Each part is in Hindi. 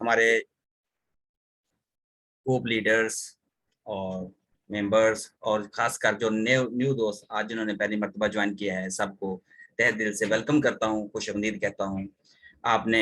हमारे ग्रुप लीडर्स और मेंबर्स और खासकर जो न्यू दोस्त आज जिन्होंने पहली मर्तबा ज्वाइन किया है, सबको तहे दिल से वेलकम करता हूँ, खुशआमदीद कहता हूँ। आपने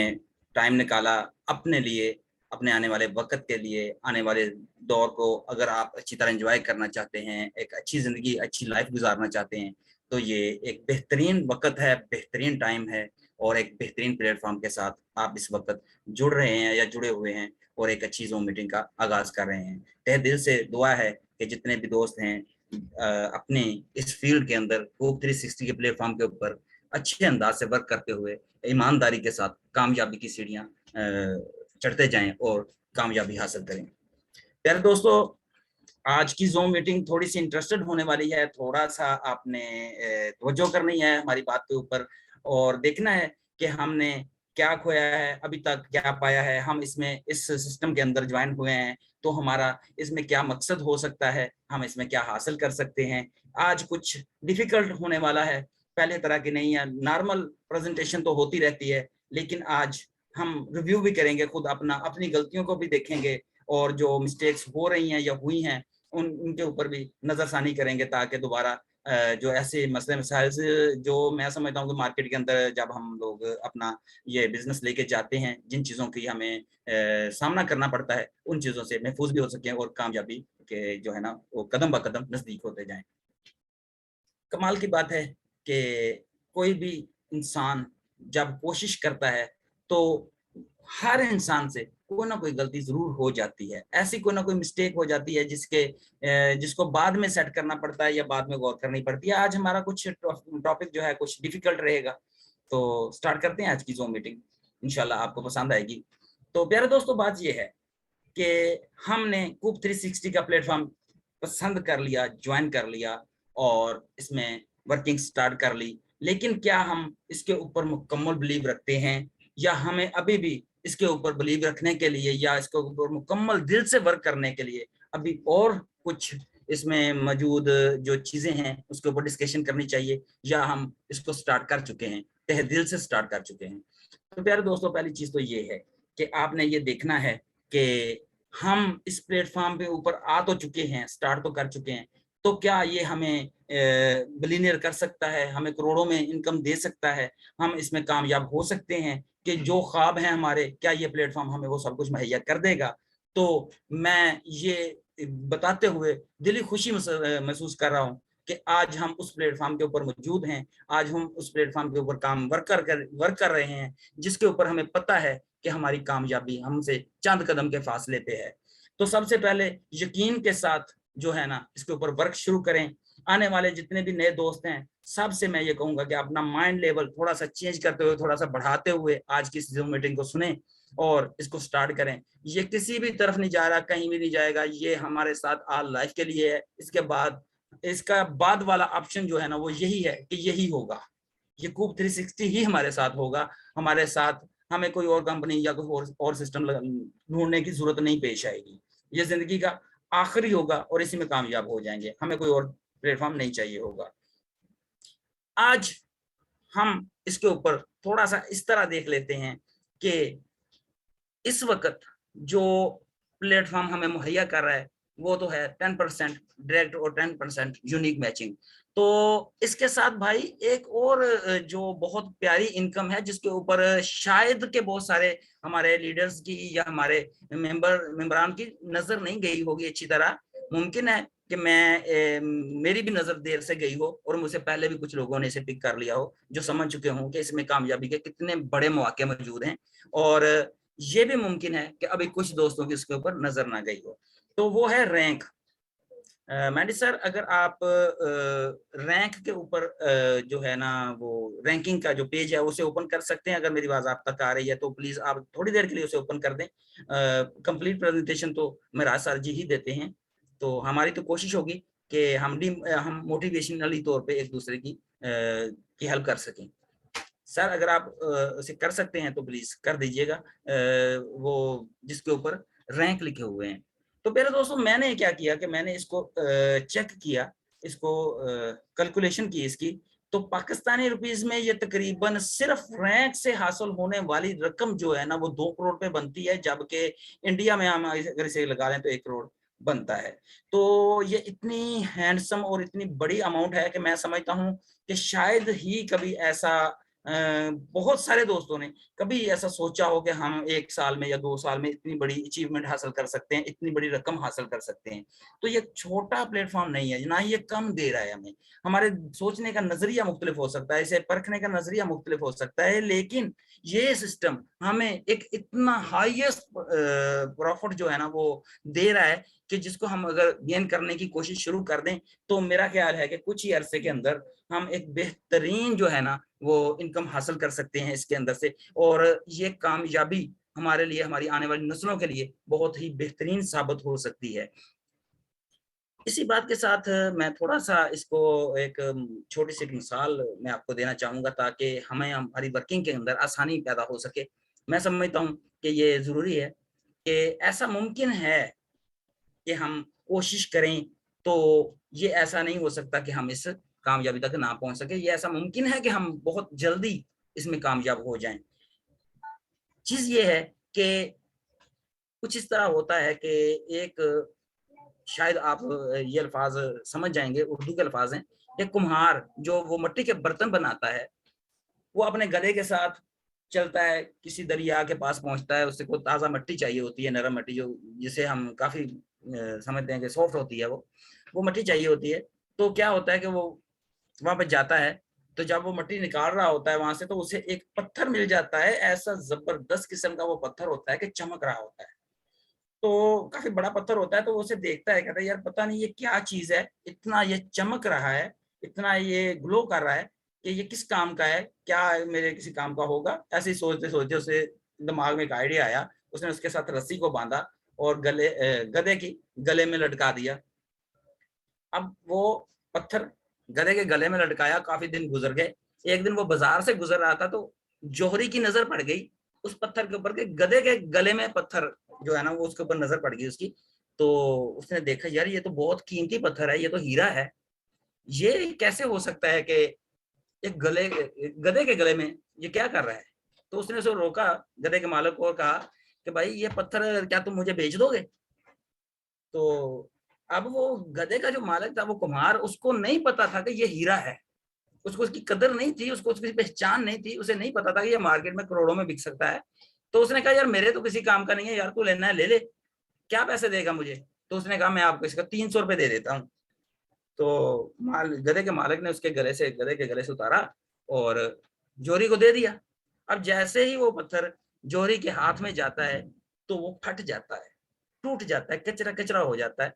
टाइम निकाला अपने लिए, अपने आने वाले वक्त के लिए, आने वाले दौर को अगर आप अच्छी तरह एंजॉय करना चाहते हैं, एक अच्छी ज़िंदगी, अच्छी लाइफ गुजारना चाहते हैं, तो ये एक बेहतरीन वक्त है, बेहतरीन टाइम है और एक बेहतरीन प्लेटफॉर्म के साथ आप इस वक्त जुड़ रहे हैं या जुड़े हुए हैं और एक अच्छी ज़ूम मीटिंग का आगाज़ कर रहे हैं। तहे दिल से दुआ है कि जितने भी दोस्त हैं अपने इस फील्ड के अंदर कूब 360 के प्लेटफॉर्म के ऊपर अच्छे अंदाज से वर्क करते हुए ईमानदारी के साथ कामयाबी की सीढ़ियां चढ़ते जाएं और कामयाबी हासिल करें। प्यारे दोस्तों, आज की ज़ूम मीटिंग थोड़ी सी इंटरेस्टेड होने वाली है। थोड़ा सा आपने तवज्जो करनी है हमारी बात के ऊपर और देखना है कि हमने क्या खोया है, अभी तक क्या पाया है। हम इसमें इस सिस्टम के अंदर ज्वाइन हुए हैं तो हमारा इसमें क्या मकसद हो सकता है, हम इसमें क्या हासिल कर सकते हैं। आज कुछ डिफिकल्ट होने वाला है, पहले तरह की नहीं है। नॉर्मल प्रेजेंटेशन तो होती रहती है, लेकिन आज हम रिव्यू भी करेंगे खुद अपना, अपनी गलतियों को भी देखेंगे और जो मिस्टेक्स हो रही हैं या हुई हैं उनके ऊपर भी नजरसानी करेंगे ताकि दोबारा जो ऐसे मसले मसाइल जो मैं समझता हूँ कि मार्केट के अंदर जब हम लोग अपना ये बिजनेस लेके जाते हैं, जिन चीज़ों की हमें सामना करना पड़ता है, उन चीज़ों से महफूज भी हो सकें और कामयाबी के जो है ना वो कदम ब कदम नजदीक होते जाएं। कमाल की बात है कि कोई भी इंसान जब कोशिश करता है तो हर इंसान से कोई ना कोई गलती जरूर हो जाती है, ऐसी कोई ना कोई मिस्टेक हो जाती है जिसको बाद में सेट करना पड़ता है या बाद में गौर करनी पड़ती है। आज हमारा कुछ टॉपिक जो है कुछ डिफिकल्ट रहेगा, तो स्टार्ट करते हैं आज की ज़ूम मीटिंग। इंशाल्लाह आपको पसंद आएगी। तो प्यारे दोस्तों, बात ये है कि हमने कूप 360 का प्लेटफॉर्म पसंद कर लिया, ज्वाइन कर लिया और इसमें वर्किंग स्टार्ट कर ली, लेकिन क्या हम इसके ऊपर मुकम्मल बिलीव रखते हैं या हमें अभी भी इसके ऊपर बिलीव रखने के लिए या इसके ऊपर मुकम्मल दिल से वर्क करने के लिए अभी और कुछ इसमें मौजूद जो चीजें हैं उसके ऊपर डिस्कशन करनी चाहिए, या हम इसको स्टार्ट कर चुके हैं, तहे दिल से स्टार्ट कर चुके हैं। तो प्यारे दोस्तों, पहली चीज तो ये है कि आपने ये देखना है कि हम इस प्लेटफॉर्म पे ऊपर आ तो चुके हैं, स्टार्ट तो कर चुके हैं, तो क्या ये हमें बिलियनियर कर सकता है, हमें करोड़ों में इनकम दे सकता है, हम इसमें कामयाब हो सकते हैं कि जो ख्वाब हैं हमारे, क्या ये प्लेटफॉर्म हमें वो सब कुछ मुहैया कर देगा। तो मैं ये बताते हुए दिली खुशी महसूस कर रहा हूँ कि आज हम उस प्लेटफॉर्म के ऊपर मौजूद हैं, आज हम उस प्लेटफॉर्म के ऊपर काम वर्क कर रहे हैं जिसके ऊपर हमें पता है कि हमारी कामयाबी हमसे चंद कदम के फासले पे है। तो सबसे पहले यकीन के साथ जो है ना इसके ऊपर वर्क शुरू करें। आने वाले जितने भी नए दोस्त हैं सबसे मैं ये कहूंगा कि अपना माइंड लेवल थोड़ा सा चेंज करते हुए, थोड़ा सा बढ़ाते हुए आज की ज़ूम मीटिंग को सुने और इसको स्टार्ट करें। ये किसी भी तरफ नहीं जा रहा, कहीं भी नहीं जाएगा, ये हमारे साथ ऑल लाइफ के लिए है। इसके बाद इसका बाद वाला ऑप्शन जो है ना वो यही है कि यही होगा, ये कूब 360 ही हमारे साथ होगा। हमारे साथ हमें कोई और कंपनी या कोई और सिस्टम ढूंढने की जरूरत नहीं पेश आएगी। ये जिंदगी का आखिरी होगा और इसी में कामयाब हो जाएंगे, हमें कोई और प्लेटफॉर्म नहीं चाहिए होगा। आज हम इसके ऊपर थोड़ा सा इस तरह देख लेते हैं कि इस वक्त जो प्लेटफॉर्म हमें मुहैया कर रहा है वो तो है 10% डायरेक्ट और 10% यूनिक मैचिंग। तो इसके साथ भाई एक और जो बहुत प्यारी इनकम है जिसके ऊपर शायद के बहुत सारे हमारे लीडर्स की या हमारे मेंबरान की नजर नहीं गई होगी अच्छी तरह। मुमकिन है कि मेरी भी नजर देर से गई हो और मुझसे पहले भी कुछ लोगों ने इसे पिक कर लिया हो, जो समझ चुके हों कि इसमें कामयाबी के कितने बड़े मौके मौजूद हैं। और ये भी मुमकिन है कि अभी कुछ दोस्तों की उसके ऊपर नजर ना गई हो। तो वो है रैंक। मैंडी सर, अगर आप रैंक के ऊपर जो है ना वो रैंकिंग का जो पेज है उसे ओपन कर सकते हैं। अगर मेरी आवाज आप तक आ रही है तो प्लीज आप थोड़ी देर के लिए उसे ओपन कर दें। कंप्लीट प्रेजेंटेशन तो मेरा सर जी ही देते हैं, तो हमारी तो कोशिश होगी कि हम मोटिवेशनली तौर पे एक दूसरे की हेल्प कर सकें। सर अगर आप उसे कर सकते हैं तो प्लीज कर दीजिएगा, वो जिसके ऊपर रैंक लिखे हुए हैं। तो मेरे दोस्तों, मैंने क्या किया कि मैंने इसको चेक किया, इसको कैलकुलेशन की इसकी तो पाकिस्तानी रुपीस में ये तकरीबन सिर्फ रैंक से हासिल होने वाली रकम जो है ना वो 2 करोड़ पे बनती है, जबकि इंडिया में हम अगर इसे लगा लें तो 1 करोड़ बनता है। तो ये इतनी हैंडसम और इतनी बड़ी अमाउंट है कि मैं समझता हूँ कि शायद ही कभी ऐसा बहुत सारे दोस्तों ने कभी ऐसा सोचा हो कि हम 1 साल में या 2 साल में इतनी बड़ी अचीवमेंट हासिल कर सकते हैं, इतनी बड़ी रकम हासिल कर सकते हैं। तो ये छोटा प्लेटफॉर्म नहीं है, ना ही ये कम दे रहा है हमें। हमारे सोचने का नजरिया मुख्तलिफ हो सकता है, इसे परखने का नजरिया मुख्तलिफ हो सकता है, लेकिन ये सिस्टम हमें एक इतना हाईएस्ट प्रॉफिट जो है ना वो दे रहा है कि जिसको हम अगर गेन करने की कोशिश शुरू कर दें तो मेरा ख्याल है कि कुछ ही अरसे के अंदर हम एक बेहतरीन जो है ना वो इनकम हासिल कर सकते हैं इसके अंदर से। और ये कामयाबी हमारे लिए, हमारी आने वाली नस्लों के लिए बहुत ही बेहतरीन साबित हो सकती है। इसी बात के साथ मैं थोड़ा सा इसको एक छोटी सी मिसाल मैं आपको देना चाहूंगा ताकि हमें हमारी वर्किंग के अंदर आसानी पैदा हो सके। मैं समझता हूँ कि ये जरूरी है कि ऐसा मुमकिन है कि हम कोशिश करें तो ये ऐसा नहीं हो सकता कि हम इस कामयाबी तक ना पहुंच सके। ये ऐसा मुमकिन है कि हम बहुत जल्दी इसमें कामयाब हो जाएं। चीज ये है कि कुछ इस तरह होता है कि एक, शायद आप ये अल्फाज समझ जाएंगे, उर्दू के अल्फाज हैं। एक कुम्हार जो वो मिट्टी के बर्तन बनाता है, वो अपने गधे के साथ चलता है, किसी दरिया के पास पहुंचता है, उससे को ताज़ा मिट्टी चाहिए होती है, नरम मिट्टी जो जिसे हम काफी समझते हैं कि सॉफ्ट होती है, वो मिट्टी चाहिए होती है। तो क्या होता है कि वो वहां पे जाता है, तो जब वो मिट्टी निकाल रहा होता है वहां से, तो उसे एक पत्थर मिल जाता है, ऐसा जबरदस्त किस्म का वो पत्थर होता है कि चमक रहा होता है। तो काफी बड़ा पत्थर होता है, तो वो उसे देखता है, कहता है यार पता नहीं ये क्या चीज है, इतना ये चमक रहा है, इतना ये ग्लो कर रहा है कि ये किस काम का है, क्या मेरे किसी काम का होगा। ऐसे ही सोचते सोचते उसे दिमाग में एक आइडिया आया, उसने उसके साथ रस्सी को बांधा और गधे की गले में लटका दिया। अब वो पत्थर गधे के गले में लटकाया, काफी दिन गुजर गए। एक दिन वो बाजार से गुजर रहा था, तो जौहरी की नजर पड़ गई उस पत्थर के ऊपर के, गधे के गले में पत्थर जो है ना वो उसके ऊपर नजर पड़ गई उसकी। तो उसने देखा यार ये तो बहुत कीमती पत्थर है, ये तो हीरा है, ये कैसे हो सकता है कि एक गधे के गले में ये क्या कर रहा है। तो उसने उसे रोका, गधे के मालिक को, और कहा कि भाई ये पत्थर क्या तुम मुझे बेच दोगे। तो अब वो गधे का जो मालिक था, वो कुम्हार, उसको नहीं पता था कि ये हीरा है, उसको उसकी कदर नहीं थी, उसको उसकी पहचान नहीं थी, उसे नहीं पता था कि ये मार्केट में करोड़ों में बिक सकता है। तो उसने कहा यार मेरे तो किसी काम का नहीं है यार, तू लेना है ले ले, क्या पैसे देगा मुझे। तो उसने कहा मैं आपको इसका 300 रुपये दे देता हूँ। तो गधे के मालिक ने उसके गधे के गले से उतारा और जोरी को दे दिया। अब जैसे ही वो पत्थर जोरी के हाथ में जाता है तो वो फट जाता है, टूट जाता है, कचरा कचरा हो जाता है।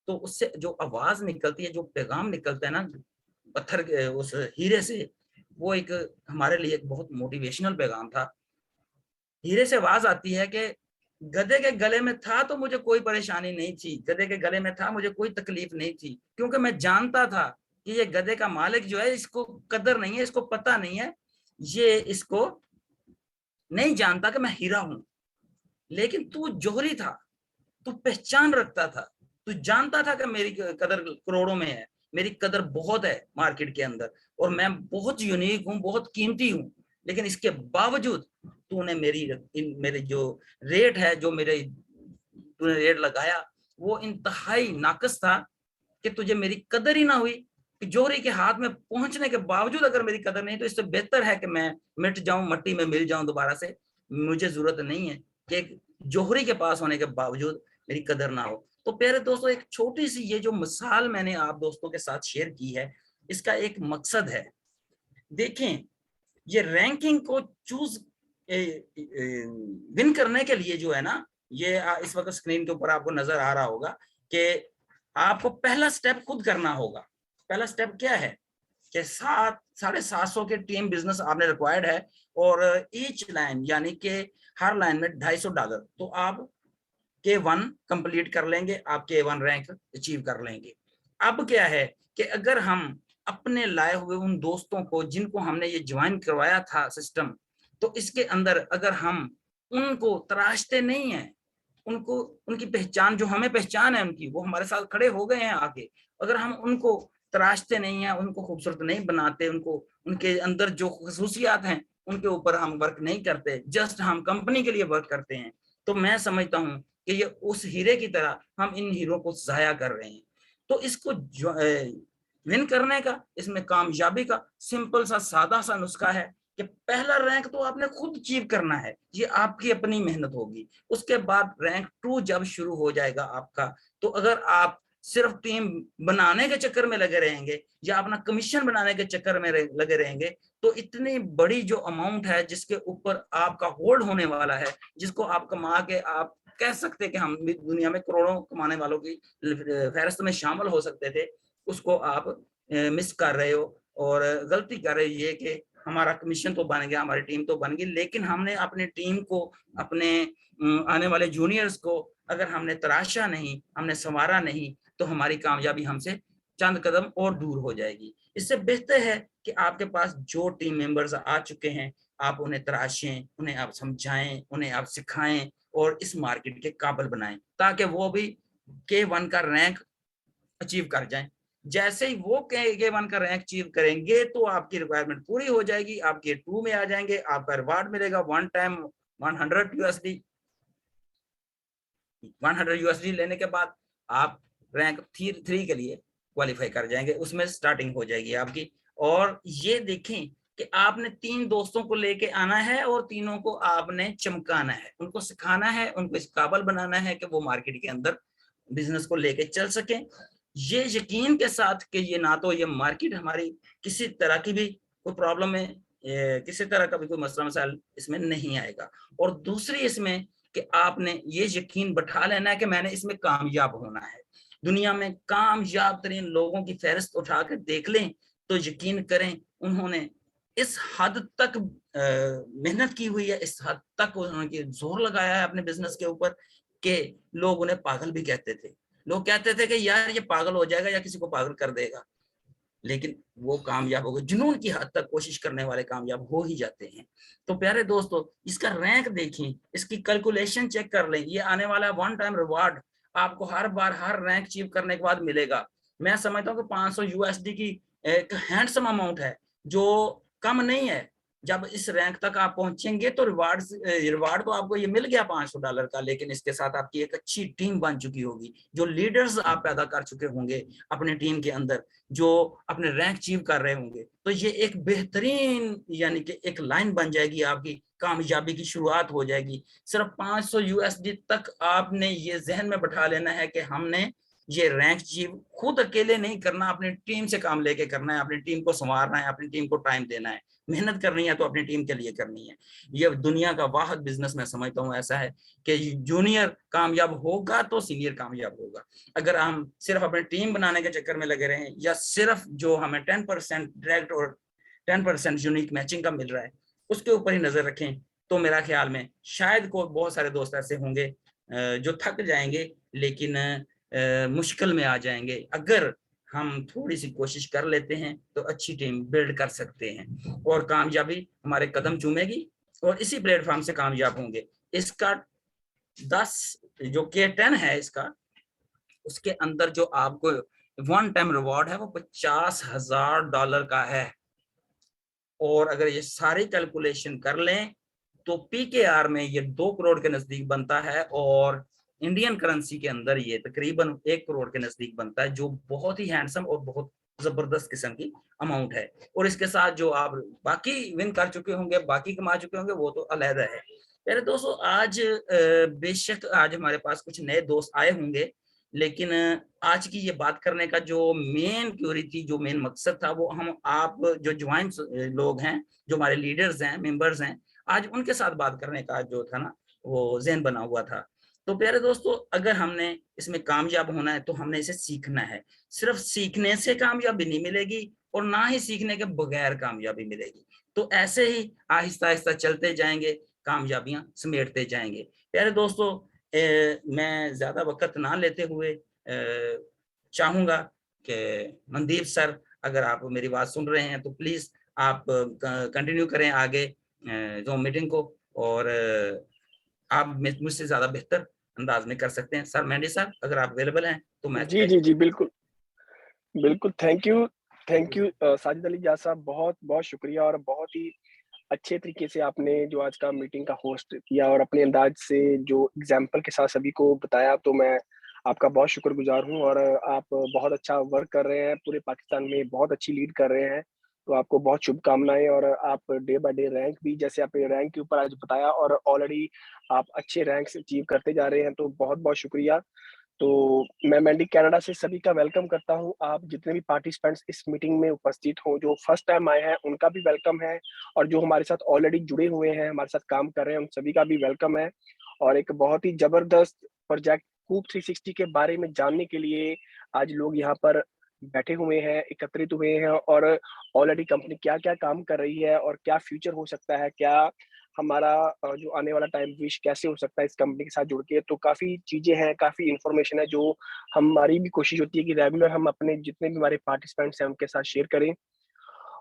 तो उससे जो आवाज निकलती है, जो पैगाम निकलता है ना पत्थर के उस हीरे से, वो एक हमारे लिए एक बहुत मोटिवेशनल पैगाम था। हीरे से आवाज आती है कि गधे के गले में था तो मुझे कोई परेशानी नहीं थी, गधे के गले में था मुझे कोई तकलीफ नहीं थी, क्योंकि मैं जानता था कि ये गधे का मालिक जो है इसको कदर नहीं है, इसको पता नहीं है, ये इसको नहीं जानता कि मैं हीरा हूं। लेकिन तू जोहरी था, तू पहचान रखता था, तू जानता था कि मेरी कदर करोड़ों में है, मेरी कदर बहुत है मार्केट के अंदर, और मैं बहुत यूनिक हूँ, बहुत कीमती हूँ। लेकिन इसके बावजूद तूने मेरे जो रेट है, जो मेरे तूने रेट लगाया, वो इंतहाई नाकस था कि तुझे मेरी कदर ही ना हुई। कि जोहरी के हाथ में पहुंचने के बावजूद अगर मेरी कदर नहीं, तो इससे बेहतर है कि मैं मिट जाऊं, मट्टी में मिल जाऊं दोबारा से। मुझे जरूरत नहीं है कि जोहरी के पास होने के बावजूद मेरी कदर ना हो। तो प्यारे दोस्तों, एक छोटी सी ये जो मिसाल मैंने आप दोस्तों के साथ शेयर की है, इसका एक मकसद है। देखें, ये रैंकिंग को चूज विन करने के लिए जो है ना, ये इस वक्त स्क्रीन के ऊपर आपको नजर आ रहा होगा कि आपको पहला स्टेप खुद करना होगा। पहला स्टेप क्या है कि 750 के टीम बिजनेस आपने रिक्वायर्ड है, और ईच लाइन यानी कि हर लाइन में $250। तो आप K1 कंप्लीट कर लेंगे, आप K1 रैंक अचीव कर लेंगे। अब क्या है कि अगर हम अपने लाए हुए उन दोस्तों को जिनको हमने ये ज्वाइन करवाया था सिस्टम, तो इसके अंदर अगर हम उनको तराशते नहीं हैं, उनको उनकी पहचान, जो हमें पहचान है उनकी, वो हमारे साथ खड़े हो गए हैं आके, अगर हम उनको तराशते नहीं है, उनको खूबसूरत नहीं बनाते, उनको उनके अंदर जो खसूसियात हैं उनके ऊपर हम वर्क नहीं करते, जस्ट हम कंपनी के लिए वर्क करते हैं। तो मैं समझता हूँ कि ये उस हीरे की तरह हम इन हीरो को जाया कर रहे हैं। तो इसको विन करने का, इसमें कामयाबी का सिंपल सा सादा सा नुस्खा है कि पहला रैंक तो आपने खुद अचीव करना है, ये आपकी अपनी मेहनत होगी। उसके बाद रैंक 2 जब शुरू हो जाएगा आपका, तो अगर आप सिर्फ टीम बनाने के चक्कर में लगे रहेंगे या अपना कमीशन बनाने के चक्कर में लगे रहेंगे, तो इतनी बड़ी जो अमाउंट है जिसके ऊपर आपका होल्ड होने वाला है, जिसको आप कमा के आप कह सकते हैं कि हम भी दुनिया में करोड़ों कमाने वालों की फहरिस्त में शामिल हो सकते थे, उसको आप मिस कर रहे हो और गलती कर रहे हो। ये कि हमारा कमीशन तो बन गया, हमारी टीम तो बन गई, लेकिन हमने अपनी टीम को, अपने आने वाले जूनियर्स को अगर हमने तराशा नहीं, हमने संवारा नहीं, तो हमारी कामयाबी हमसे चंद कदम और दूर हो जाएगी। इससे बेहतर है कि आपके पास जो टीम मेंबर्स आ चुके हैं, आप उन्हें तराशें, उन्हें आप समझाएं, उन्हें आप सिखाएं और इस मार्केट के काबिल बनाएं, ताकि वो भी K1 का रैंक अचीव कर जाएं। जैसे ही वो K1 का रैंक अचीव करेंगे तो आपकी रिक्वायरमेंट पूरी हो जाएगी, आप K2 में आ जाएंगे, आपका रिवार्ड मिलेगा वन टाइम $100। 100 USD लेने के बाद आप रैंक 3 के लिए क्वालिफाई कर जाएंगे, उसमें स्टार्टिंग हो जाएगी आपकी। और ये देखें कि आपने 3 दोस्तों को लेके आना है और तीनों को आपने चमकाना है, उनको सिखाना है, उनको इस काबिल बनाना है कि वो मार्केट के अंदर बिजनेस को लेके चल सके, ये यकीन के साथ कि ये ना तो ये मार्केट हमारी किसी तरह की भी कोई प्रॉब्लम में, किसी तरह का भी कोई मसला मसाइल इसमें नहीं आएगा। और दूसरी इसमें कि आपने ये यकीन बैठा लेना है कि मैंने इसमें कामयाब होना है। दुनिया में कामयाब तरीन लोगों की फहरिस्त उठा कर देख लें तो यकीन करें उन्होंने इस हद तक मेहनत की हुई है, इस हद तक उन्होंने जोर लगाया है अपने बिजनेस के ऊपर कि लोग उन्हें पागल भी कहते थे। लोग कहते थे कि यार ये पागल हो जाएगा या किसी को पागल कर देगा, लेकिन वो कामयाब हो गए। जुनून की हद तक कोशिश करने वाले कामयाब हो ही जाते हैं। तो प्यारे दोस्तों, इसका रैंक देखें, इसकी कैलकुलेशन चेक कर लें, ये आने वाला वन टाइम रिवार्ड आपको हर बार हर रैंक अचीव करने के बाद मिलेगा। मैं समझता हूँ कि 500 USD की एक हैंडसम अमाउंट है जो कम नहीं है। जब इस रैंक तक आप पहुंचेंगे तो रिवार्ड तो आपको ये मिल गया $500 का, लेकिन इसके साथ आपकी एक अच्छी टीम बन चुकी होगी, जो लीडर्स आप पैदा कर चुके होंगे अपने टीम के अंदर, जो अपने रैंक अचीव कर रहे होंगे। तो ये एक बेहतरीन यानी कि एक लाइन बन जाएगी, आपकी कामयाबी की शुरुआत हो जाएगी। सिर्फ 500 USD तक आपने ये जहन में बैठा लेना है कि हमने ये रैंक अचीव खुद अकेले नहीं करना, अपनी टीम से काम लेके करना है, अपनी टीम को संवारना है, अपनी टीम को टाइम देना है, मेहनत करनी है तो अपनी टीम के लिए करनी है। ये दुनिया का वाहिद बिजनेस मैं समझता हूँ ऐसा है कि जूनियर कामयाब होगा तो सीनियर कामयाब होगा। अगर हम सिर्फ अपनी टीम बनाने के चक्कर में लगे रहे या सिर्फ जो हमें 10% डायरेक्ट और 10% यूनिक मैचिंग का मिल रहा है उसके ऊपर ही नजर रखें, तो मेरा ख्याल में शायद को बहुत सारे दोस्त ऐसे होंगे जो थक जाएंगे, लेकिन मुश्किल में आ जाएंगे। अगर हम थोड़ी सी कोशिश कर लेते हैं तो अच्छी टीम बिल्ड कर सकते हैं और कामयाबी हमारे कदम चूमेगी और इसी प्लेटफॉर्म से कामयाब होंगे। इसका 10 जो K10 है इसका, उसके अंदर जो आपको वन टाइम रिवॉर्ड है वो $50,000 का है। और अगर ये सारी कैलकुलेशन कर लें तो PKR में ये 2 करोड़ के नजदीक बनता है और इंडियन करेंसी के अंदर ये तकरीबन 1 करोड़ के नजदीक बनता है, जो बहुत ही हैंडसम और बहुत जबरदस्त किस्म की अमाउंट है। और इसके साथ जो आप बाकी विन कर चुके होंगे, बाकी कमा चुके होंगे, वो तो अलहदा है। मेरे दोस्तों, आज बेशक आज हमारे पास कुछ नए दोस्त आए होंगे, लेकिन आज की ये बात करने का जो मेन क्यूरी थी, जो मेन मकसद था, वो हम आप जो ज्वाइन लोग हैं, जो हमारे लीडर्स हैं, मेंबर्स हैं, आज उनके साथ बात करने का जो था ना वो ज़हन बना हुआ था। तो प्यारे दोस्तों, अगर हमने इसमें कामयाब होना है तो हमने इसे सीखना है। सिर्फ सीखने से कामयाबी नहीं मिलेगी और ना ही सीखने के बगैर कामयाबी मिलेगी। तो ऐसे ही आहिस्ता आहिस्ता चलते जाएंगे, कामयाबियां समेटते जाएंगे। प्यारे दोस्तों, मैं ज्यादा वक्त ना लेते हुए चाहूंगा कि मनदीप सर, अगर आप मेरी बात सुन रहे हैं तो प्लीज आप कंटिन्यू करें आगे जो मीटिंग को, और आप मुझसे ज्यादा बेहतर अंदाज में कर सकते हैं। सर मेंडी साहब, अगर आप अवेलेबल हैं तो मैं जी जी जी, बिल्कुल बिल्कुल, थैंक यू साजिद अली जाह साहब, बहुत-बहुत शुक्रिया और बहुत ही अच्छे तरीके से आपने जो आज का मीटिंग का होस्ट किया और अपने अंदाज से जो एग्ज़ाम्पल के साथ सभी को बताया, तो मैं आपका बहुत शुक्रगुज़ार हूँ और आप बहुत अच्छा वर्क कर रहे हैं, पूरे पाकिस्तान में बहुत अच्छी लीड कर रहे हैं। तो आपको बहुत शुभकामनाएँ और आप डे बाय डे रैंक भी जैसे आपने रैंक के ऊपर आज बताया और ऑलरेडी आप अच्छे रैंक्स अचीव करते जा रहे हैं, तो बहुत-बहुत शुक्रिया। तो मैं मैंडी कनाडा से सभी का वेलकम करता हूँ। आप जितने भी पार्टिसिपेंट्स इस मीटिंग में उपस्थित हों, जो फर्स्ट टाइम आए हैं, उनका भी वेलकम है और जो हमारे साथ ऑलरेडी जुड़े हुए हैं, हमारे साथ काम कर रहे हैं, उन सभी का भी वेलकम है। और एक बहुत ही ज़बरदस्त प्रोजेक्ट कूप 360 के बारे में जानने के लिए आज लोग यहाँ पर बैठे हुए हैं, एकत्रित हुए हैं और ऑलरेडी कंपनी क्या-क्या काम कर रही है और क्या फ्यूचर हो सकता है, क्या हमारा जो आने वाला टाइम विश कैसे हो सकता है इस कंपनी के साथ जुड़ के, तो काफ़ी चीज़ें हैं, काफ़ी इन्फॉर्मेशन है जो हमारी भी कोशिश होती है कि रेगुलर हम अपने जितने भी हमारे पार्टिसिपेंट्स हैं उनके साथ शेयर करें।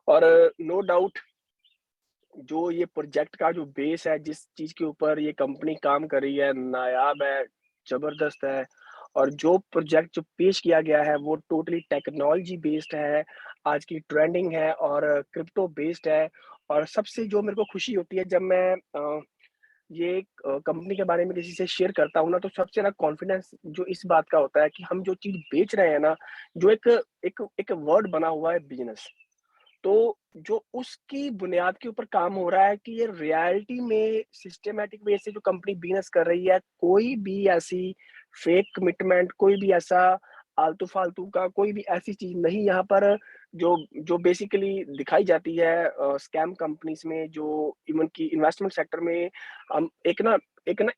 और नो डाउट जो ये प्रोजेक्ट का जो बेस है, जिस चीज़ के ऊपर ये कंपनी काम कर रही है, नायाब है, ज़बरदस्त है और जो प्रोजेक्ट जो पेश किया गया है, वो टोटली टेक्नोलॉजी बेस्ड है, आज की ट्रेंडिंग है और क्रिप्टो बेस्ड है। और सबसे जो मेरे को खुशी होती है जब मैं ये कंपनी के बारे में किसी से शेयर करता हूँ ना, तो सबसे ज़्यादा कॉन्फिडेंस जो इस बात का होता है कि हम जो चीज़ बेच रहे हैं ना, जो एक एक एक वर्ड बना हुआ है बिज़नेस, तो जो उसकी बुनियाद के ऊपर काम हो रहा है कि ये रियलिटी में सिस्टमैटिक वे से जो कंपनी बिज़नेस कर रही है, कोई भी ऐसी फेक कमिटमेंट, कोई भी ऐसा आलतू-फालतू का कोई भी ऐसी चीज़ नहीं यहाँ पर जो जो बेसिकली दिखाई जाती है स्कैम कंपनीज़ में जो इवन कि इन्वेस्टमेंट सेक्टर में हम एक ना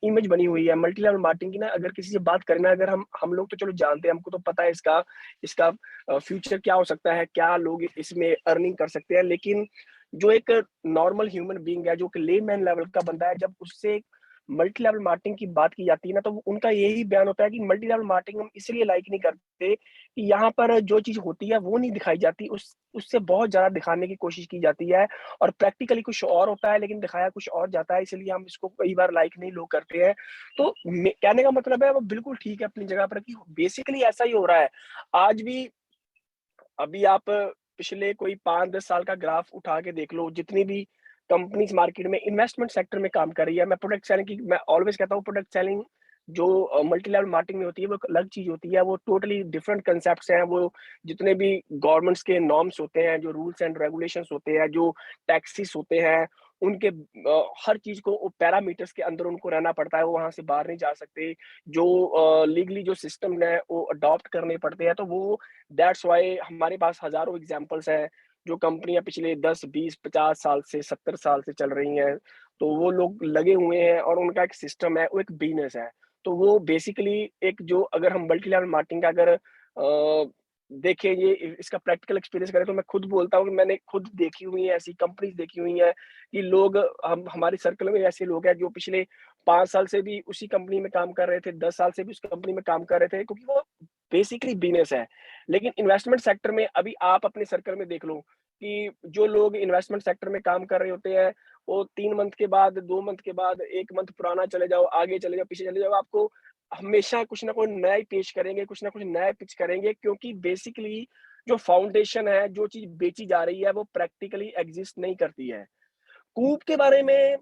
इमेज बनी हुई है मल्टी लेवल मार्केटिंग की ना अगर किसी से बात करें ना अगर हम लोग तो चलो जानते हैं, हमको तो पता है इसका इसका फ्यूचर क्या हो सकता है, क्या लोग इसमें अर्निंग कर सकते हैं। लेकिन जो एक नॉर्मल ह्यूमन बीइंग है, जो कि लेमैन लेवल का बंदा है, जब उससे मल्टी लेवल मार्केटिंग की बात की जाती है ना, तो उनका यही बयान होता है कि मल्टी लेवल मार्केटिंग हम इसलिए लाइक नहीं करते कि यहाँ पर जो चीज़ होती है, वो नहीं दिखाई जाती, उससे बहुत ज़्यादा दिखाने की कोशिश की जाती है और प्रैक्टिकली कुछ और होता है, लेकिन दिखाया कुछ और जाता है, इसलिए हम इसको कई बार लाइक नहीं लोग करते हैं। तो मे कहने का मतलब है, वो बिल्कुल ठीक है अपनी जगह पर कि बेसिकली ऐसा ही हो रहा है। आज भी अभी आप पिछले कोई 5-10 साल का ग्राफ उठा के देख लो, जितनी भी कंपनीज़ मार्केट में इन्वेस्टमेंट सेक्टर में काम कर रही है, मैं ऑलवेज़ कहता हूँ प्रोडक्ट सेलिंग जो मल्टी लेवल मार्केटिंग में होती है, वो एक अलग चीज़ होती है, वो टोटली डिफरेंट कांसेप्ट्स हैं, वो जितने भी गवर्नमेंट्स के नॉर्म्स होते हैं, जो रूल्स एंड रेगुलेशंस होते हैं, जो टैक्सेस होते हैं, उनके हर चीज़ को वो पैरामीटर्स के अंदर उनको रहना पड़ता है, वो वहाँ से बाहर नहीं जा सकते। जो लीगली जो सिस्टम है, वो अडॉप्ट करने पड़ते हैं, तो वो दैट्स व्हाई हमारे पास हज़ारों एग्ज़ाम्पल्स हैं, जो कंपनियाँ पिछले 10, 20, 50 साल से, 70 साल से चल रही हैं। तो वो लोग लगे हुए हैं और उनका एक सिस्टम है, वो एक बिज़नेस है। तो वो बेसिकली एक जो अगर हम मल्टी लेवल मार्केटिंग का अगर देखें ये इसका प्रैक्टिकल एक्सपीरियंस करें तो मैं खुद बोलता हूँ कि मैंने खुद देखी हुई है, ऐसी कंपनीज़ देखी हुई हैं कि लोग हम हमारे सर्कल में ऐसे लोग हैं जो पिछले 5 साल से भी उसी कंपनी में काम कर रहे थे, 10 साल से भी उस कंपनी में काम कर रहे थे क्योंकि वो बेसिकली बिज़नेस है। लेकिन इन्वेस्टमेंट सेक्टर में अभी आप अपने सर्कल में देख लो कि जो लोग इन्वेस्टमेंट सेक्टर में काम कर रहे होते हैं, वो 3 मंथ के बाद, 2 मंथ के बाद, 1 मंथ पुराना चले जाओ, आगे चले जाओ, पीछे चले जाओ, आपको हमेशा कुछ ना कुछ नया ही पेश करेंगे, कुछ ना कुछ नया पिच करेंगे क्योंकि बेसिकली जो फाउंडेशन है, जो चीज़ बेची जा रही है, वो प्रैक्टिकली एक्जिस्ट नहीं करती है। कूब के बारे में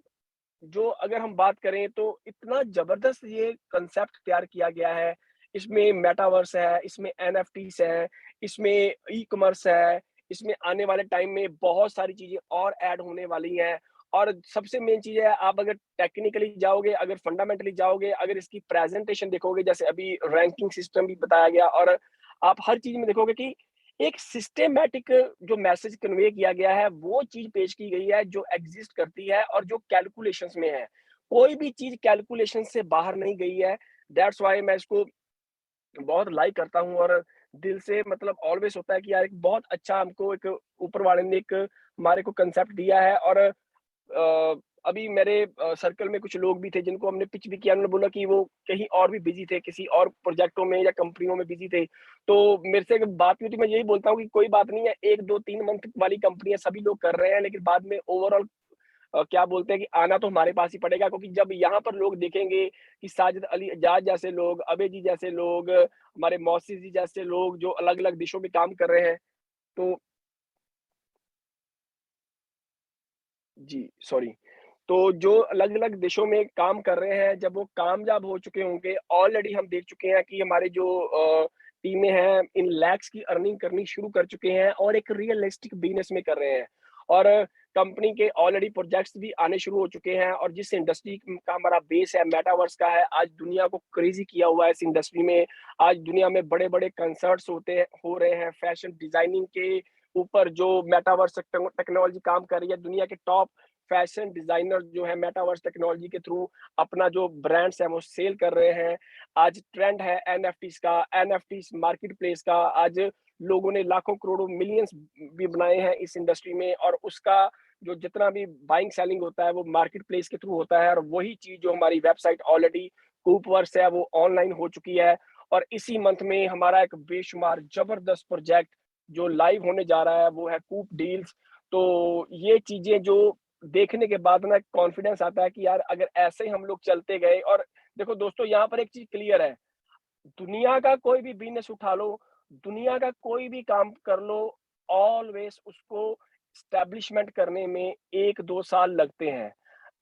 जो अगर हम बात करें तो इतना ज़बरदस्त ये कांसेप्ट तैयार किया गया है। इसमें मेटावर्स है, इसमें एनएफटीज़ है, इसमें ई-कॉमर्स है, इसमें आने वाले टाइम में बहुत सारी चीज़ें और ऐड होने वाली हैं। और सबसे मेन चीज़ है आप अगर टेक्निकली जाओगे, अगर फंडामेंटली जाओगे, अगर इसकी प्रेज़ेंटेशन देखोगे जैसे अभी रैंकिंग सिस्टम भी बताया गया और आप हर चीज़ में देखोगे कि एक सिस्टमैटिक जो मैसेज कन्वे किया गया है, वो चीज़ पेश की गई है जो एक्सिस्ट करती है और जो कैलकुलेशंस में है। कोई भी चीज़ कैलकुलेशन से बाहर नहीं गई है। दैट्स व्हाई मैं इसको बहुत लाइक करता हूँ और दिल से मतलब ऑलवेज़ होता है कि यार एक बहुत अच्छा हमको एक ऊपर वाले ने एक हमारे को कांसेप्ट दिया है और अभी मेरे सर्कल में कुछ लोग भी थे जिनको हमने पिच भी किया, उन्होंने बोला कि वो कहीं और भी बिज़ी थे, किसी और प्रोजेक्टों में या कंपनियों में बिज़ी थे। तो मेरे से अगर बात हुई तो मैं यही बोलता हूँ कि कोई बात नहीं है, 1, 2, 3 मंथ वाली कंपनियाँ सभी लोग कर रहे हैं, लेकिन बाद में ओवरऑल क्या बोलते हैं कि आना तो हमारे पास ही पड़ेगा, क्योंकि जब यहाँ पर लोग देखेंगे कि साजिद अली एजाज जैसे लोग, अबे जी जैसे लोग, हमारे मौसी जी जैसे लोग जो अलग-अलग देशों में काम कर रहे हैं, तो जी, सॉरी। तो जो अलग-अलग देशों में काम कर रहे हैं, जब वो कामयाब हो चुके होंगे, ऑलरेडी हम देख चुके हैं कि हमारे जो टीमें हैं, इन लैक्स की अर्निंग करनी शुरू कर चुके हैं और एक रियलिस्टिक बिज़नेस में कर रहे हैं। और कंपनी के ऑलरेडी प्रोजेक्ट्स भी आने शुरू हो चुके हैं, और जिस इंडस्ट्री का हमारा बेस है, मेटावर्स का है, आज दुनिया को क्रेज़ी किया हुआ है इस इंडस्ट्री में। आज दुनिया में बड़े-बड़े कंसर्ट्स हो रहे हैं, फैशन डिज़ाइनिंग के ऊपर जो मेटावर्स टेक्नोलॉजी काम कर रही है, दुनिया के टॉप फैशन डिजाइनर जो है मेटावर्स टेक्नोलॉजी के थ्रू अपना जो ब्रांड्स है वो सेल कर रहे हैं। आज ट्रेंड है एनएफटीज का, एनएफटीज मार्केट प्लेस का। आज लोगों ने लाखों करोड़ों मिलियंस भी बनाए हैं इस इंडस्ट्री में, और उसका जो जितना भी बाइंग सेलिंग होता है वो मार्केट प्लेस के थ्रू होता है। और वही चीज जो हमारी वेबसाइट ऑलरेडी कूपवर्स है वो ऑनलाइन हो चुकी है। और इसी मंथ में हमारा एक बेशुमार जबरदस्त प्रोजेक्ट जो लाइव होने जा रहा है वो है कूप डील्स। तो ये चीजें जो देखने के बाद ना कॉन्फिडेंस आता है कि यार अगर ऐसे ही हम लोग चलते गए। और देखो दोस्तों, यहाँ पर एक चीज क्लियर है, दुनिया का कोई भी बिजनेस उठा लो, दुनिया का कोई भी काम कर लो, ऑलवेज उसको स्टैब्लिशमेंट करने में 1-2 साल लगते हैं।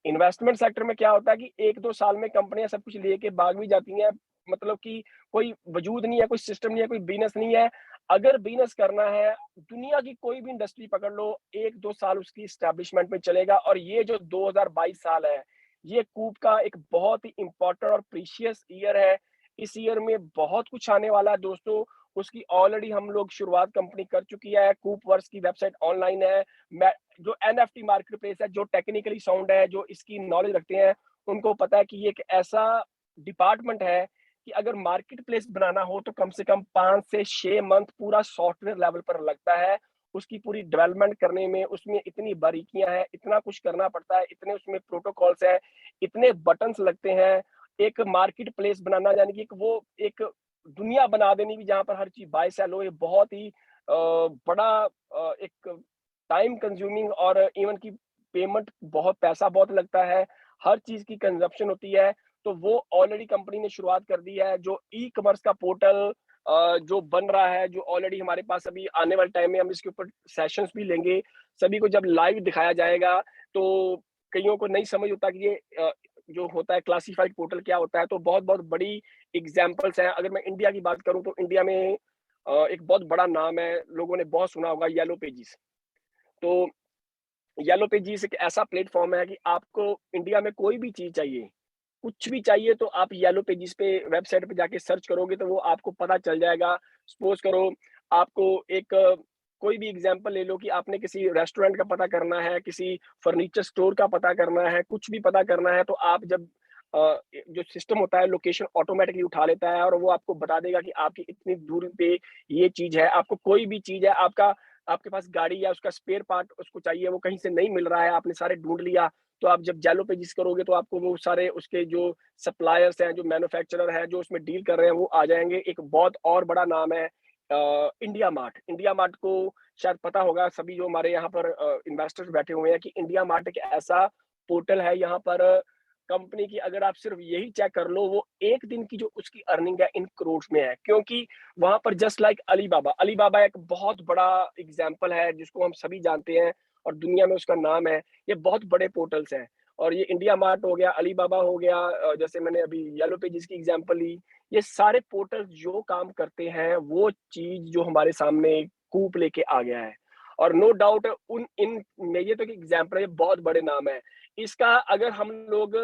इन्वेस्टमेंट सेक्टर में क्या होता है कि 1-2 साल में कंपनियां सब कुछ लेके भाग भी जाती हैं। मतलब कि कोई वजूद नहीं है, कोई सिस्टम नहीं है, कोई बिजनेस नहीं है। अगर बिजनेस करना है, दुनिया की कोई भी इंडस्ट्री पकड़ लो, 1-2 साल उसकी एस्टैब्लिशमेंट में चलेगा। और ये जो 2022 साल है, ये कूप का एक बहुत ही इंपॉर्टेंट और प्रीशियस ईयर है। इस ईयर में बहुत कुछ आने वाला है दोस्तों। उसकी ऑलरेडी हम लोग शुरुआत कंपनी कर चुकी है। कूप वर्क्स की वेबसाइट ऑनलाइन है। मैं जो एनएफटी मार्केट प्लेस है, जो टेक्निकली साउंड है, जो इसकी नॉलेज रखते हैं, उनको पता है कि ये एक ऐसा डिपार्टमेंट है कि अगर मार्केट प्लेस बनाना हो तो कम से कम 5 से 6 मंथ पूरा सॉफ्टवेयर लेवल पर लगता है। उसकी पूरी डेवलपमेंट करने में उसमें इतनी बारीकियां हैं, इतना कुछ करना पड़ता है, इतने उसमें प्रोटोकॉल्स हैं, इतने बटन्स लगते हैं। एक मार्केट प्लेस बनाना यानी कि वो एक दुनिया बना देनी भी, जहाँ पर हर चीज बाय सेल हो, ये बहुत ही बड़ा एक टाइम कंज्यूमिंग और इवन की पेमेंट बहुत पैसा बहुत लगता है, हर चीज़ की कंज़प्शन होती है। तो वो ऑलरेडी कंपनी ने शुरुआत कर दी है। जो ई-कॉमर्स का पोर्टल जो बन रहा है, जो ऑलरेडी हमारे पास अभी आने वाले टाइम में हम इसके ऊपर सेशंस भी लेंगे। सभी को जब लाइव दिखाया जाएगा, तो कइयों को नहीं समझ होता कि ये जो होता है क्लासिफाइड पोर्टल क्या होता है, तो बहुत-बहुत बड़ी एग्ज़ाम्पल्स हैं। अगर मैं इंडिया की बात करूँ तो इंडिया में एक बहुत बड़ा नाम है, लोगों ने बहुत सुना होगा, येलो पेजेस। तो येलो पेजेस एक ऐसा प्लेटफ़ॉर्म है कि आपको इंडिया में कोई भी चीज़ चाहिए, कुछ भी चाहिए, तो आप येलो पेजेस पे वेबसाइट पे जाके सर्च करोगे तो वो आपको पता चल जाएगा। सपोज़ करो आपको एक कोई भी एग्ज़ाम्पल ले लो कि आपने किसी रेस्टोरेंट का पता करना है, किसी फर्नीचर स्टोर का पता करना है, कुछ भी पता करना है, तो आप जब जो सिस्टम होता है लोकेशन ऑटोमैटिकली उठा लेता है और वो आपको बता देगा कि आपकी इतनी दूरी पे ये चीज़ है। आपको कोई भी चीज़ है, आपके पास गाड़ी या उसका स्पेयर पार्ट उसको चाहिए, वो कहीं से नहीं मिल रहा है, आपने सारे ढूँढ लिया, तो आप जब ज़ेलो पे जिस करोगे तो आपको वो सारे उसके जो सप्लायर्स हैं, जो मैन्युफैक्चरर हैं, जो उसमें डील कर रहे हैं, वो आ जाएँगे। एक बहुत और बड़ा नाम है इंडिया मार्ट। इंडिया मार्ट को शायद पता होगा सभी जो हमारे यहाँ पर इन्वेस्टर्स बैठे हुए हैं कि इंडिया मार्ट एक ऐसा पोर्टल है, यहाँ पर कंपनी की अगर आप सिर्फ यही चेक कर लो, वो 1 दिन की जो उसकी अर्निंग है इन करोड़स में है। क्योंकि वहाँ पर जस्ट लाइक अलीबाबा, अलीबाबा एक बहुत बड़ा एग्ज़ाम्पल है जिसको हम सभी जानते हैं और दुनिया में उसका नाम है। ये बहुत बड़े पोर्टल्स हैं और ये इंडिया मार्ट हो गया, अलीबाबा हो गया, जैसे मैंने अभी येलो पेजेस की एग्ज़ाम्पल ली। ये सारे पोर्टल्स जो काम करते हैं, वो चीज़ जो हमारे सामने कूप लेके आ गया है। और नो डाउट उन इन में ये तो एक एग्ज़ाम्पल है, ये बहुत बड़े नाम है। इसका अगर हम लोग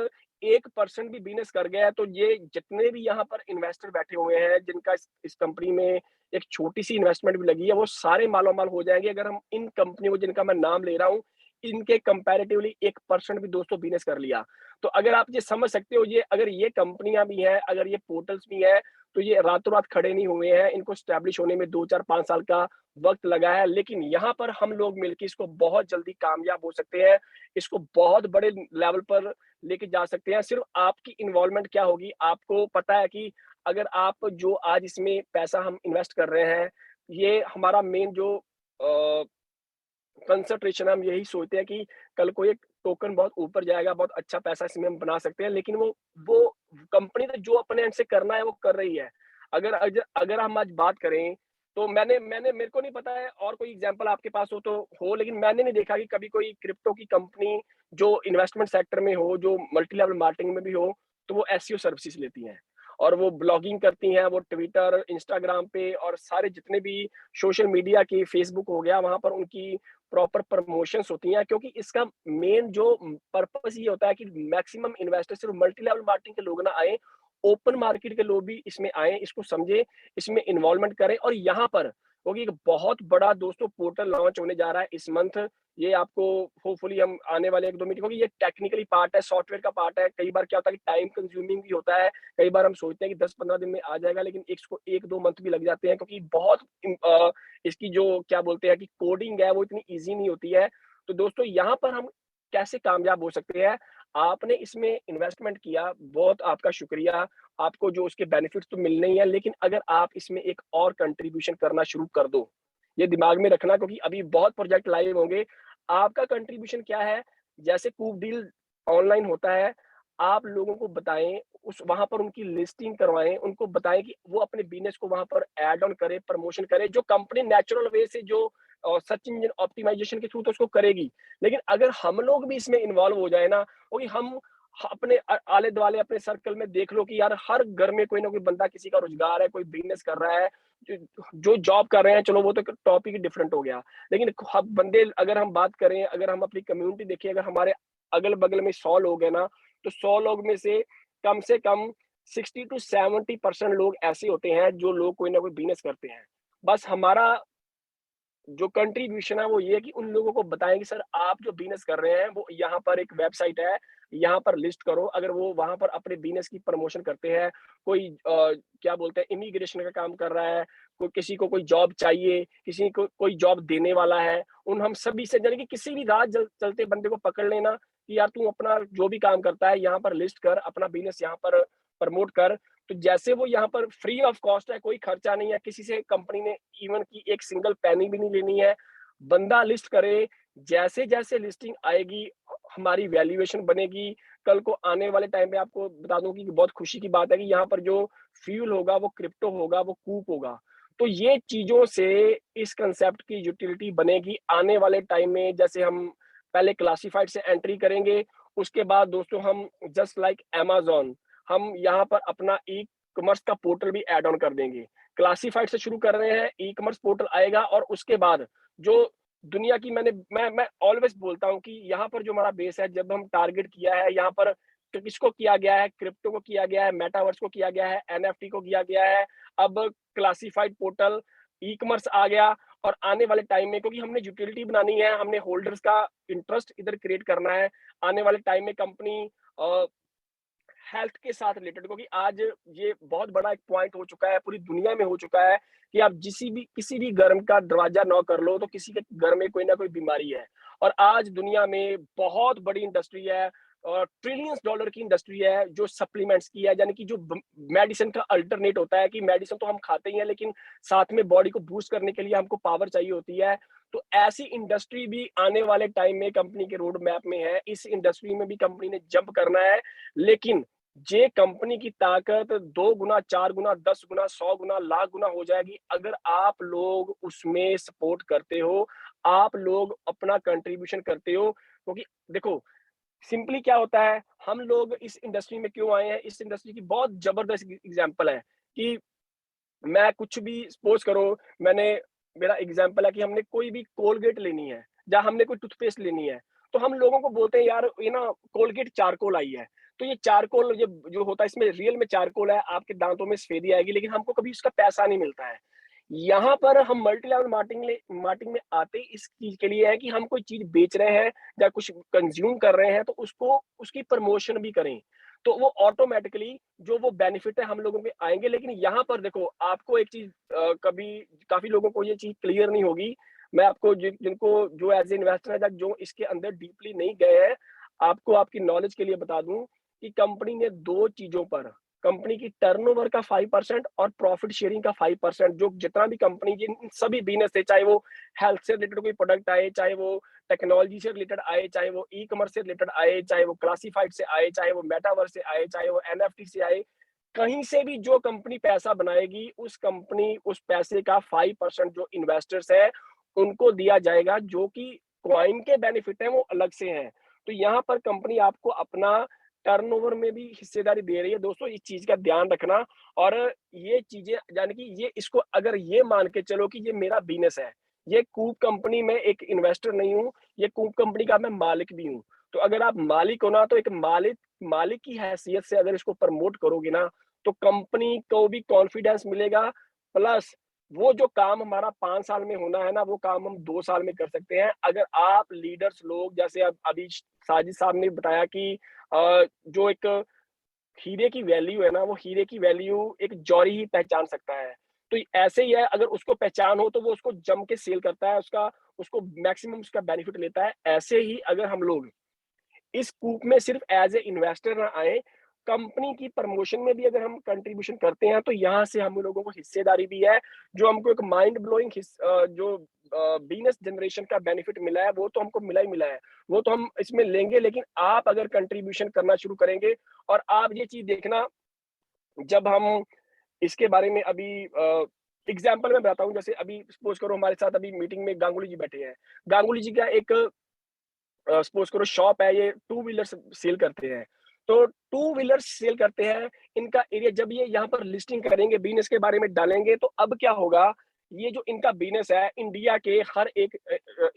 1% भी बिज़नेस कर गया है, तो ये जितने भी यहाँ पर इन्वेस्टर बैठे हुए हैं, जिनका इस कंपनी में एक छोटी-सी इन्वेस्टमेंट भी लगी है, वो सारे मालो-माल हो जाएँगे अगर हम इन कंपनियों को जिनका मैं नाम ले रहा हूँ, इनके कंपैरेटिवली 1% भी दोस्तों बिज़नेस कर लिया। तो अगर आप ये समझ सकते हो, ये अगर ये कंपनियाँ भी हैं, अगर ये पोर्टल्स भी हैं, तो ये रातों-रात खड़े नहीं हुए हैं, इनको एस्टैब्लिश होने में 2, 4, 5 साल का वक़्त लगा है। लेकिन यहाँ पर हम लोग मिलके इसको बहुत जल्दी कामयाब हो सकते हैं, इसको बहुत बड़े लेवल पर लेके जा सकते हैं। सिर्फ आपकी इन्वॉल्वमेंट क्या होगी, आपको पता है कि अगर आप जो आज इसमें पैसा हम इन्वेस्ट कर रहे हैं, ये हमारा मेन जो कंसंट्रेशन है, हम यही सोचते हैं कि कल को एक टोकन बहुत ऊपर जाएगा, बहुत अच्छा पैसा इसमें हम बना सकते हैं, लेकिन वो कंपनी तो जो अपने एंड से करना है वो कर रही है। अगर हम आज बात करें, तो मैंने मैंने मेरे को नहीं पता है और कोई एग्जांपल आपके पास हो तो हो, लेकिन मैंने नहीं देखा कि कभी कोई क्रिप्टो की कंपनी जो इन्वेस्टमेंट सेक्टर में हो, जो मल्टी लेवल मार्केटिंग में भी हो, तो वो एसईओ सर्विसेज लेती हैं और वो ब्लॉगिंग करती हैं, वो ट्विटर, इंस्टाग्राम पे और सारे जितने भी सोशल मीडिया की, फेसबुक हो गया, वहाँ पर उनकी प्रॉपर प्रमोशंस होती हैं, क्योंकि इसका मेन जो पर्पस ये होता है कि मैक्सिमम इन्वेस्टर सिर्फ मल्टी लेवल मार्केटिंग के लोग ना आए, ओपन मार्केट के लोग भी इसमें आए, इसको समझे, इसमें इन्वॉल्वमेंट करें। और यहाँ पर क्योंकि एक बहुत बड़ा दोस्तों पोर्टल लॉन्च होने जा रहा है इस मंथ, ये आपको होपफुली हम आने वाले 1-2 मीटिंग, क्योंकि ये टेक्निकली पार्ट है, सॉफ्टवेयर का पार्ट है। कई बार क्या होता है कि टाइम कंज्यूमिंग भी होता है, कई बार हम सोचते हैं कि 10-15 दिन में आ जाएगा, लेकिन इसको 1-2 मंथ भी लग जाते हैं, क्योंकि बहुत इसकी जो क्या बोलते हैं कि कोडिंग है वो इतनी ईज़ी नहीं होती है। तो दोस्तों यहाँ पर हम कैसे कामयाब हो सकते हैं? आपने इसमें इन्वेस्टमेंट किया, बहुत आपका शुक्रिया, आपको जो उसके बेनिफिट्स तो मिलने ही हैं, लेकिन अगर आप इसमें एक और कंट्रीब्यूशन करना शुरू कर दो, ये दिमाग में रखना, क्योंकि अभी बहुत प्रोजेक्ट लाइव होंगे। आपका कंट्रीब्यूशन क्या है? जैसे कूप डील ऑनलाइन होता है, आप लोगों को बताएँ, उस वहाँ पर उनकी लिस्टिंग करवाएँ, उनको बताएँ कि वो अपने बिज़नेस को वहाँ पर ऐड ऑन करे, प्रमोशन करे, जो कंपनी नेचुरल वे से जो सर्च इंजन ऑप्टिमाइज़ेशन के थ्रू तो उसको करेगी। लेकिन अगर हम लोग भी इसमें इन्वॉल्व हो जाए ना, क्योंकि हम अपने आले-दुआले अपने सर्कल में देख लो कि यार हर घर में कोई ना कोई बंदा, किसी का रोज़गार है, कोई बिज़नेस कर रहा है, जो जो जॉब कर रहे हैं, चलो वो तो एक टॉपिक ही डिफरेंट हो गया। लेकिन ह बंदे अगर हम बात करें, अगर हम अपनी कम्युनिटी देखें, अगर हमारे अगल-बगल में 100 लोग हैं ना, तो 100 लोग में से कम 60 टू 70% लोग ऐसे होते हैं जो लोग कोई ना कोई बिज़नेस करते हैं। बस हमारा जो कंट्रीब्यूशन है वो ये है कि उन लोगों को बताएँ कि सर आप जो बिज़नेस कर रहे हैं वो यहाँ पर एक वेबसाइट है, यहाँ पर लिस्ट करो। अगर वो वहाँ पर अपने बिज़नेस की प्रमोशन करते हैं, कोई क्या बोलते हैं इमिग्रेशन का काम कर रहा है, कोई किसी को कोई जॉब चाहिए, किसी को कोई जॉब देने वाला है, उन हम सभी से यानी कि किसी भी राह चलते बंदे को पकड़ लेना कि यार तू अपना जो भी काम करता है यहाँ पर लिस्ट कर, अपना बिज़नेस यहाँ पर प्रमोट कर। तो जैसे वो यहाँ पर फ्री ऑफ कॉस्ट है, कोई खर्चा नहीं है, किसी से कंपनी ने इवन की एक सिंगल पैनी भी नहीं लेनी है। बंदा लिस्ट करे, जैसे-जैसे लिस्टिंग आएगी, हमारी वैल्यूएशन बनेगी। कल को आने वाले टाइम पे आपको बता दूँ कि बहुत खुशी की बात है कि यहाँ पर जो फ्यूल होगा, वो क्रिप्टो होगा, वो कूप होगा। तो ये चीज़ों से इस कांसेप्ट की यूटिलिटी बनेगी आने वाले टाइम में। जैसे हम पहले क्लासिफाइड से एंट्री करेंगे, उसके बाद दोस्तों हम जस्ट लाइक अमेज़न, हम यहाँ पर अपना ई-कॉमर्स का पोर्टल भी ऐड ऑन कर देंगे। क्लासिफाइड से शुरू कर रहे हैं, ई-कॉमर्स पोर्टल आएगा और उसके बाद जो दुनिया की मैं ऑलवेज़ बोलता हूँ कि यहाँ पर जो हमारा बेस है, जब हम टारगेट किया है यहाँ पर, तो किसको किया गया है, क्रिप्टो को किया गया है, मेटावर्स को किया गया है, एनएफटी को किया गया है। अब क्लासिफाइड पोर्टल, ई-कॉमर्स आ गया और आने वाले टाइम में क्योंकि हमने यूटिलिटी बनानी है, हमने होल्डर्स का इंटरेस्ट इधर क्रिएट करना है। आने वाले टाइम में कंपनी अ, हेल्थ के साथ रिलेटेड, क्योंकि आज ये बहुत बड़ा एक पॉइंट हो चुका है, पूरी दुनिया में हो चुका है कि आप किसी भी घर का दरवाजा नॉक कर लो तो किसी के घर में कोई ना कोई बीमारी है। और आज दुनिया में बहुत बड़ी इंडस्ट्री है और ट्रिलियंस डॉलर की इंडस्ट्री है जो सप्लीमेंट्स की है, यानी कि जो मेडिसिन का अल्टरनेट होता है कि मेडिसिन तो हम खाते ही हैं, लेकिन साथ में बॉडी को बूस्ट करने के लिए हमको पावर चाहिए होती है। तो ऐसी इंडस्ट्री भी आने वाले टाइम में कंपनी के रोड मैप में है। इस इंडस्ट्री में भी कंपनी ने जंप करना है, लेकिन जे कंपनी की ताकत 2 गुना, 4 गुना, 10 गुना, 100 गुना, लाख गुना हो जाएगी अगर आप लोग उसमें सपोर्ट करते हो, आप लोग अपना कंट्रीब्यूशन करते हो। क्योंकि देखो, सिंपली क्या होता है, हम लोग इस इंडस्ट्री में क्यों आए हैं, इस इंडस्ट्री की बहुत जबरदस्त एग्जांपल है कि मैं कुछ भी सपोज़ करो, मेरा एग्ज़ाम्पल है कि हमने कोई भी कोलगेट लेनी है या हमने कोई टूथपेस्ट लेनी है, तो हम लोगों को बोलते हैं यार ये ना कोलगेट चारकोल आई है। तो ये चारकोल ये जो होता है इसमें रियल में चारकोल है, आपके दाँतों में सफेदी आएगी, लेकिन हमको कभी उसका पैसा नहीं मिलता है। यहाँ पर हम मल्टी लेवल मार्केटिंग में आते ही इस चीज़ के लिए है कि हम कोई चीज़ बेच रहे हैं या कुछ कंज़्यूम कर रहे हैं तो उसको उसकी प्रमोशन भी करें। तो वो ऑटोमैटिकली जो वो बेनिफिट है हम लोगों के आएँगे। लेकिन यहाँ पर देखो आपको एक चीज़ कभी काफ़ी लोगों को ये चीज़ क्लियर नहीं होगी। मैं आपको जिनको जो एज़ ए इन्वेस्टर है या जो इसके अंदर डीपली नहीं गए हैं, आपको आपकी नॉलेज के लिए बता दूँ कि कंपनी की टर्नओवर का 5% और प्रॉफिट शेयरिंग का 5%, जो जितना भी कंपनी जिन सभी बिजनेस है, चाहे वो हेल्थ से रिलेटेड कोई प्रोडक्ट आए, चाहे वो टेक्नोलॉजी से रिलेटेड आए, चाहे वो ई-कॉमर्स से रिलेटेड आए, चाहे वो क्लासिफाइड से आए, चाहे वो मेटावर्स से आए, चाहे वो एनएफटी से आए, कहीं से भी जो कंपनी पैसा बनाएगी, उस कंपनी उस पैसे का 5% जो इन्वेस्टर्स है उनको दिया जाएगा, जो कि कॉइन के बेनिफिट है वो अलग से हैं। तो यहाँ पर कंपनी आपको अपना टर्नओवर में भी हिस्सेदारी दे रही है। दोस्तों इस चीज का ध्यान रखना, और ये चीजें यानी कि ये इसको अगर ये मान के चलो कि ये मेरा बिजनेस है, ये कूप कंपनी में एक इन्वेस्टर नहीं हूँ, ये कूप कंपनी का मैं मालिक भी हूँ। तो अगर आप मालिक हो ना, तो एक मालिक मालिक की हैसियत से अगर इसको प्रमोट करोगे ना, तो कंपनी को भी कॉन्फिडेंस मिलेगा, प्लस वो जो काम हमारा 5 साल में होना है ना, वो काम हम 2 साल में कर सकते हैं। अगर आप लीडर्स लोग, जैसे अब अभी साजिद साहब ने बताया कि जो एक हीरे की वैल्यू है ना, वो हीरे की वैल्यू एक जौहरी ही पहचान सकता है। तो ऐसे ही है, अगर उसको पहचान हो तो वो उसको जम के सेल करता है, उसको मैक्सिमम उसका बेनिफिट लेता है। ऐसे ही अगर हम लोग इस कूप में सिर्फ एज ए इन्वेस्टर ना आए, कंपनी की प्रमोशन में भी अगर हम कंट्रीब्यूशन करते हैं, तो यहाँ से हम लोगों को हिस्सेदारी भी है, जो हमको एक माइंड ब्लोइंग जो बिजनेस जनरेशन का बेनिफिट मिला है, वो तो हमको मिला ही मिला है, वो तो हम इसमें लेंगे। लेकिन आप अगर कंट्रीब्यूशन करना शुरू करेंगे, और आप ये चीज देखना, जब हम इसके बारे में अभी एग्जाम्पल में बताता हूँ, जैसे अभी सपोज करो हमारे साथ अभी मीटिंग में गांगुली जी बैठे हैं। गांगुली जी का एक सपोज करो शॉप है, ये टू व्हीलर सेल करते हैं। तो टू व्हीलर सेल करते हैं, इनका एरिया जब ये यहाँ पर लिस्टिंग करेंगे, बिजनेस के बारे में डालेंगे, तो अब क्या होगा, ये जो इनका बिजनेस है, इंडिया के हर एक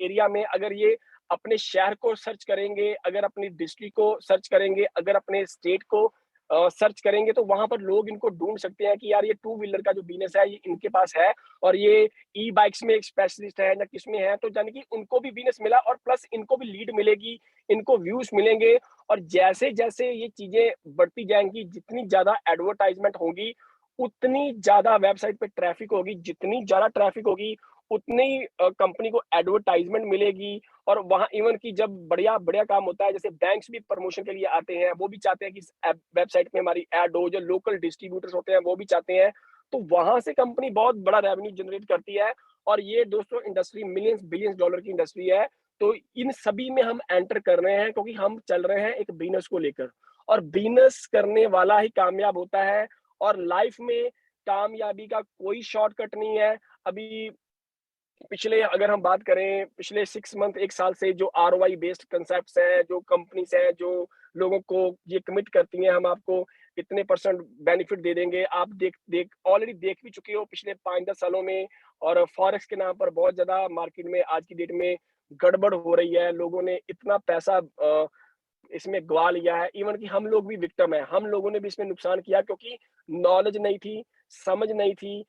एरिया में अगर ये अपने शहर को सर्च करेंगे, अगर अपनी डिस्ट्रिक्ट को सर्च करेंगे, अगर अपने स्टेट को सर्च करेंगे, तो वहां पर लोग इनको ढूंढ सकते हैं कि यार ये टू व्हीलर का जो बिजनेस है ये इनके पास है, और ये ई बाइक्स में एक स्पेशलिस्ट है या किसमें है। तो यानी कि उनको भी बिजनेस मिला, और प्लस इनको भी लीड मिलेगी, इनको व्यूज मिलेंगे। और जैसे जैसे ये चीजें बढ़ती जाएंगी, जितनी ज्यादा एडवर्टाइजमेंट होगी, उतनी ज्यादा वेबसाइट पे ट्रैफिक होगी, जितनी ज्यादा ट्रैफिक होगी, उतनी कंपनी को एडवर्टाइजमेंट मिलेगी। और वहां इवन की जब बढ़िया बढ़िया काम होता है, जैसे बैंक्स भी प्रमोशन के लिए आते हैं, वो भी चाहते हैं कि वेबसाइट में हमारी एड हो, जो लोकल डिस्ट्रीब्यूटर्स होते हैं वो भी चाहते हैं। तो वहां से कंपनी बहुत बड़ा रेवेन्यू जनरेट करती है। और ये दोस्तों इंडस्ट्री मिलियंस बिलियंस डॉलर की इंडस्ट्री है। तो इन सभी में हम एंटर कर रहे हैं, क्योंकि हम चल रहे हैं एक बिजनेस को लेकर, और बिजनेस करने वाला ही कामयाब होता है। और लाइफ में कामयाबी का कोई शॉर्टकट नहीं है। अभी पिछले अगर हम बात करें, पिछले 6 मंथ 1 साल से जो आरओआई बेस्ड कांसेप्ट्स हैं, जो कंपनीज हैं, जो लोगों को ये कमिट करती हैं, हम आपको इतने परसेंट बेनिफिट दे देंगे। आप ऑलरेडी देख भी चुके हो पिछले 5-10 सालों में। और फॉरेक्स के नाम पर बहुत ज्यादा मार्केट में आज की डेट में गड़बड़ हो रही है। लोगों ने इतना पैसा इसमें गवा लिया है, इवन कि हम लोग भी विक्टिम है, हम लोगों ने भी इसमें नुकसान किया, क्योंकि नॉलेज नहीं थी, समझ नहीं थी।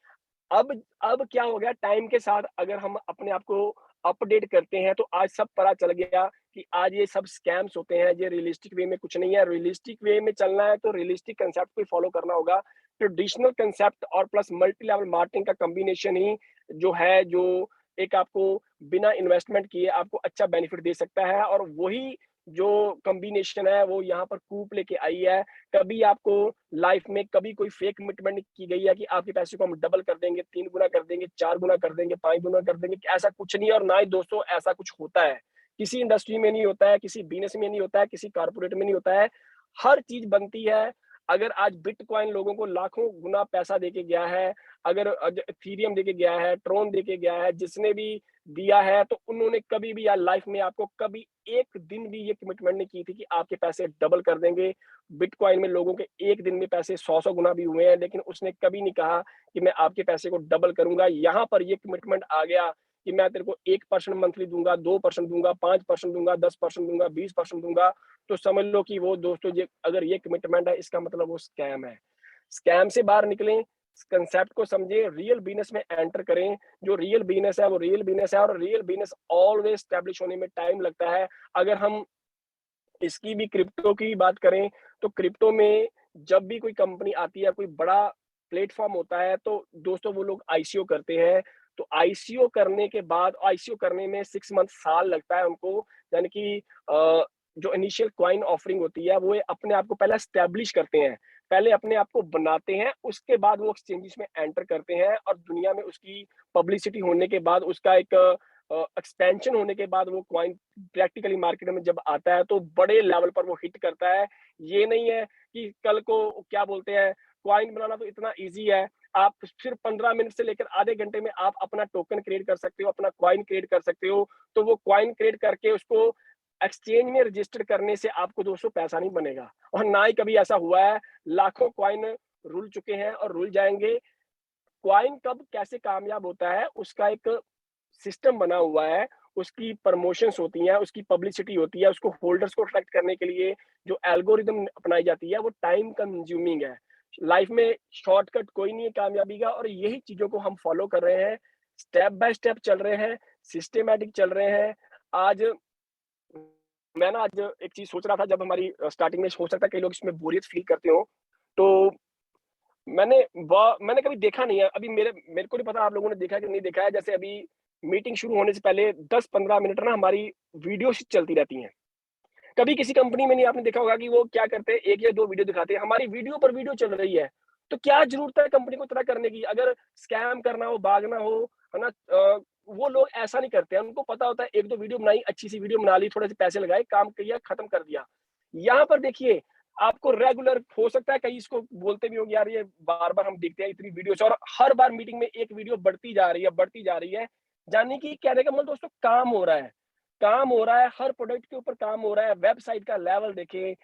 अब क्या हो गया, टाइम के साथ अगर हम अपने आप को अपडेट करते हैं, तो आज सब पता चल गया कि आज ये सब स्कैम्स होते हैं, ये रियलिस्टिक वे में कुछ नहीं है। रियलिस्टिक वे में चलना है तो रियलिस्टिक कंसेप्ट को फॉलो करना होगा। ट्रेडिशनल कंसेप्ट और प्लस मल्टी लेवल मार्केटिंग का कॉम्बिनेशन ही जो है, जो एक आपको बिना इन्वेस्टमेंट किए आपको अच्छा बेनिफिट दे सकता है। और वही जो कॉम्बिनेशन है, वो यहाँ पर कूप लेके आई है। कभी आपको लाइफ में कभी कोई फेक कमिटमेंट नहीं की गई है कि आपके पैसे को हम डबल कर देंगे, 3 गुना कर देंगे, 4 गुना कर देंगे, 5 गुना कर देंगे। ऐसा कुछ नहीं है, और ना ही दोस्तों ऐसा कुछ होता है। किसी इंडस्ट्री में नहीं होता है, किसी बिजनेस में नहीं होता है, किसी कारपोरेट में नहीं होता है। हर चीज बनती है। अगर आज बिटकॉइन लोगों को लाखों गुना पैसा देके गया है, अगर इथेरियम देके गया है, ट्रोन देके गया है, जिसने भी दिया है, तो उन्होंने कभी भी यार लाइफ में आपको कभी एक दिन भी ये कमिटमेंट नहीं की थी कि आपके पैसे डबल कर देंगे। बिटकॉइन में लोगों के एक दिन में पैसे 100-100 गुना भी हुए हैं, लेकिन उसने कभी नहीं कहा कि मैं आपके पैसे को डबल करूंगा। यहाँ पर ये कमिटमेंट आ गया कि मैं तेरे को 1% मंथली दूंगा, 2% दूंगा, 5% दूंगा, 10% दूंगा, 20% दूंगा। तो समझ लो कि वो दोस्तों, ये अगर ये कमिटमेंट है, इसका मतलब वो स्कैम है। स्कैम से बाहर निकलें, कंसेप्ट को समझे, रियल बिजनेस में एंटर करें। जो रियल बिजनेस है वो रियल बिजनेस है, और रियल बिजनेस ऑलवेज स्टैब्लिश होने में टाइम लगता है। अगर हम इसकी भी क्रिप्टो की बात करें, तो क्रिप्टो में जब भी कोई कंपनी आती है, कोई बड़ा प्लेटफॉर्म होता है, तो दोस्तों वो लोग आईसीओ करते हैं। तो आईसीओ करने के बाद, आईसीओ करने में 6 मंथ साल लगता है उनको। यानी कि जो इनिशियल कॉइन ऑफरिंग होती है, वो अपने आप को पहले स्टैब्लिश करते हैं। पहले अपने आप को बनाते हैं, उसके बाद वो एक्सचेंजेस में एंटर करते हैं और दुनिया में उसकी पब्लिसिटी होने के बाद, उसका एक एक्सपेंशन होने के बाद वो कॉइन प्रैक्टिकली मार्केट में जब आता है तो बड़े लेवल पर वो हिट करता है। ये नहीं है कि कल को क्या बोलते हैं, कॉइन बनाना तो इतना ईज़ी है, आप सिर्फ 15 मिनट से लेकर आधे घंटे में आप अपना टोकन क्रिएट कर सकते हो, अपना कॉइन क्रिएट कर सकते हो। तो वो कॉइन क्रिएट करके उसको एक्सचेंज में रजिस्टर करने से आपको दोस्तों पैसा नहीं बनेगा और ना ही कभी ऐसा हुआ है। लाखों कॉइन रुल चुके हैं और रुल जाएँगे। कॉइन कब कैसे कामयाब होता है, उसका एक सिस्टम बना हुआ है, उसकी प्रमोशंस होती हैं, उसकी पब्लिसिटी होती है, उसको होल्डर्स को अट्रैक्ट करने के लिए जो एल्गोरिदम अपनाई जाती है, वो टाइम कंज्यूमिंग है। लाइफ में शॉर्टकट कोई नहीं है कामयाबी का और यही चीज़ों को हम फॉलो कर रहे हैं, स्टेप बाय स्टेप चल रहे हैं, सिस्टमैटिक चल रहे हैं। आज मैं ना आज एक चीज़ सोच रहा था, जब हमारी स्टार्टिंग में हो सकता है कई लोग इसमें बोरियत फ़ील करते हों, तो मैंने कभी देखा नहीं है। अभी मेरे मेरे को नहीं पता आप लोगों ने देखा है कि नहीं देखा है। जैसे अभी मीटिंग शुरू होने से पहले 10-15 मिनट ना हमारी वीडियोज़ चलती रहती हैं। कभी किसी कंपनी में नहीं आपने देखा होगा कि वो क्या करते हैं, 1 या 2 वीडियो दिखाते हैं। हमारी वीडियो पर वीडियो चल रही है। तो क्या ज़रूरत है कंपनी को इतना करने की? अगर स्कैम करना हो, भागना हो, है ना? वो लोग ऐसा नहीं करते हैं। उनको पता होता है 1-2 वीडियो बनाई, अच्छी-सी वीडियो बना ली, थोड़े से पैसे लगाए, काम किया, खत्म कर दिया। यहाँ पर देखिए, आपको रेगुलर हो सकता है कई इसको बोलते भी होंगे, यार ये बार-बार हम देखते हैं इतनी वीडियोज़ और हर बार मीटिंग में एक वीडियो बढ़ती जा रही है, बढ़ती जा रही है। यानी कि कहने का मतलब दोस्तों काम हो रहा है। काम हो रहा है, हर प्रोडक्ट के ऊपर काम हो रहा है। वेबसाइट का लेवल देखें,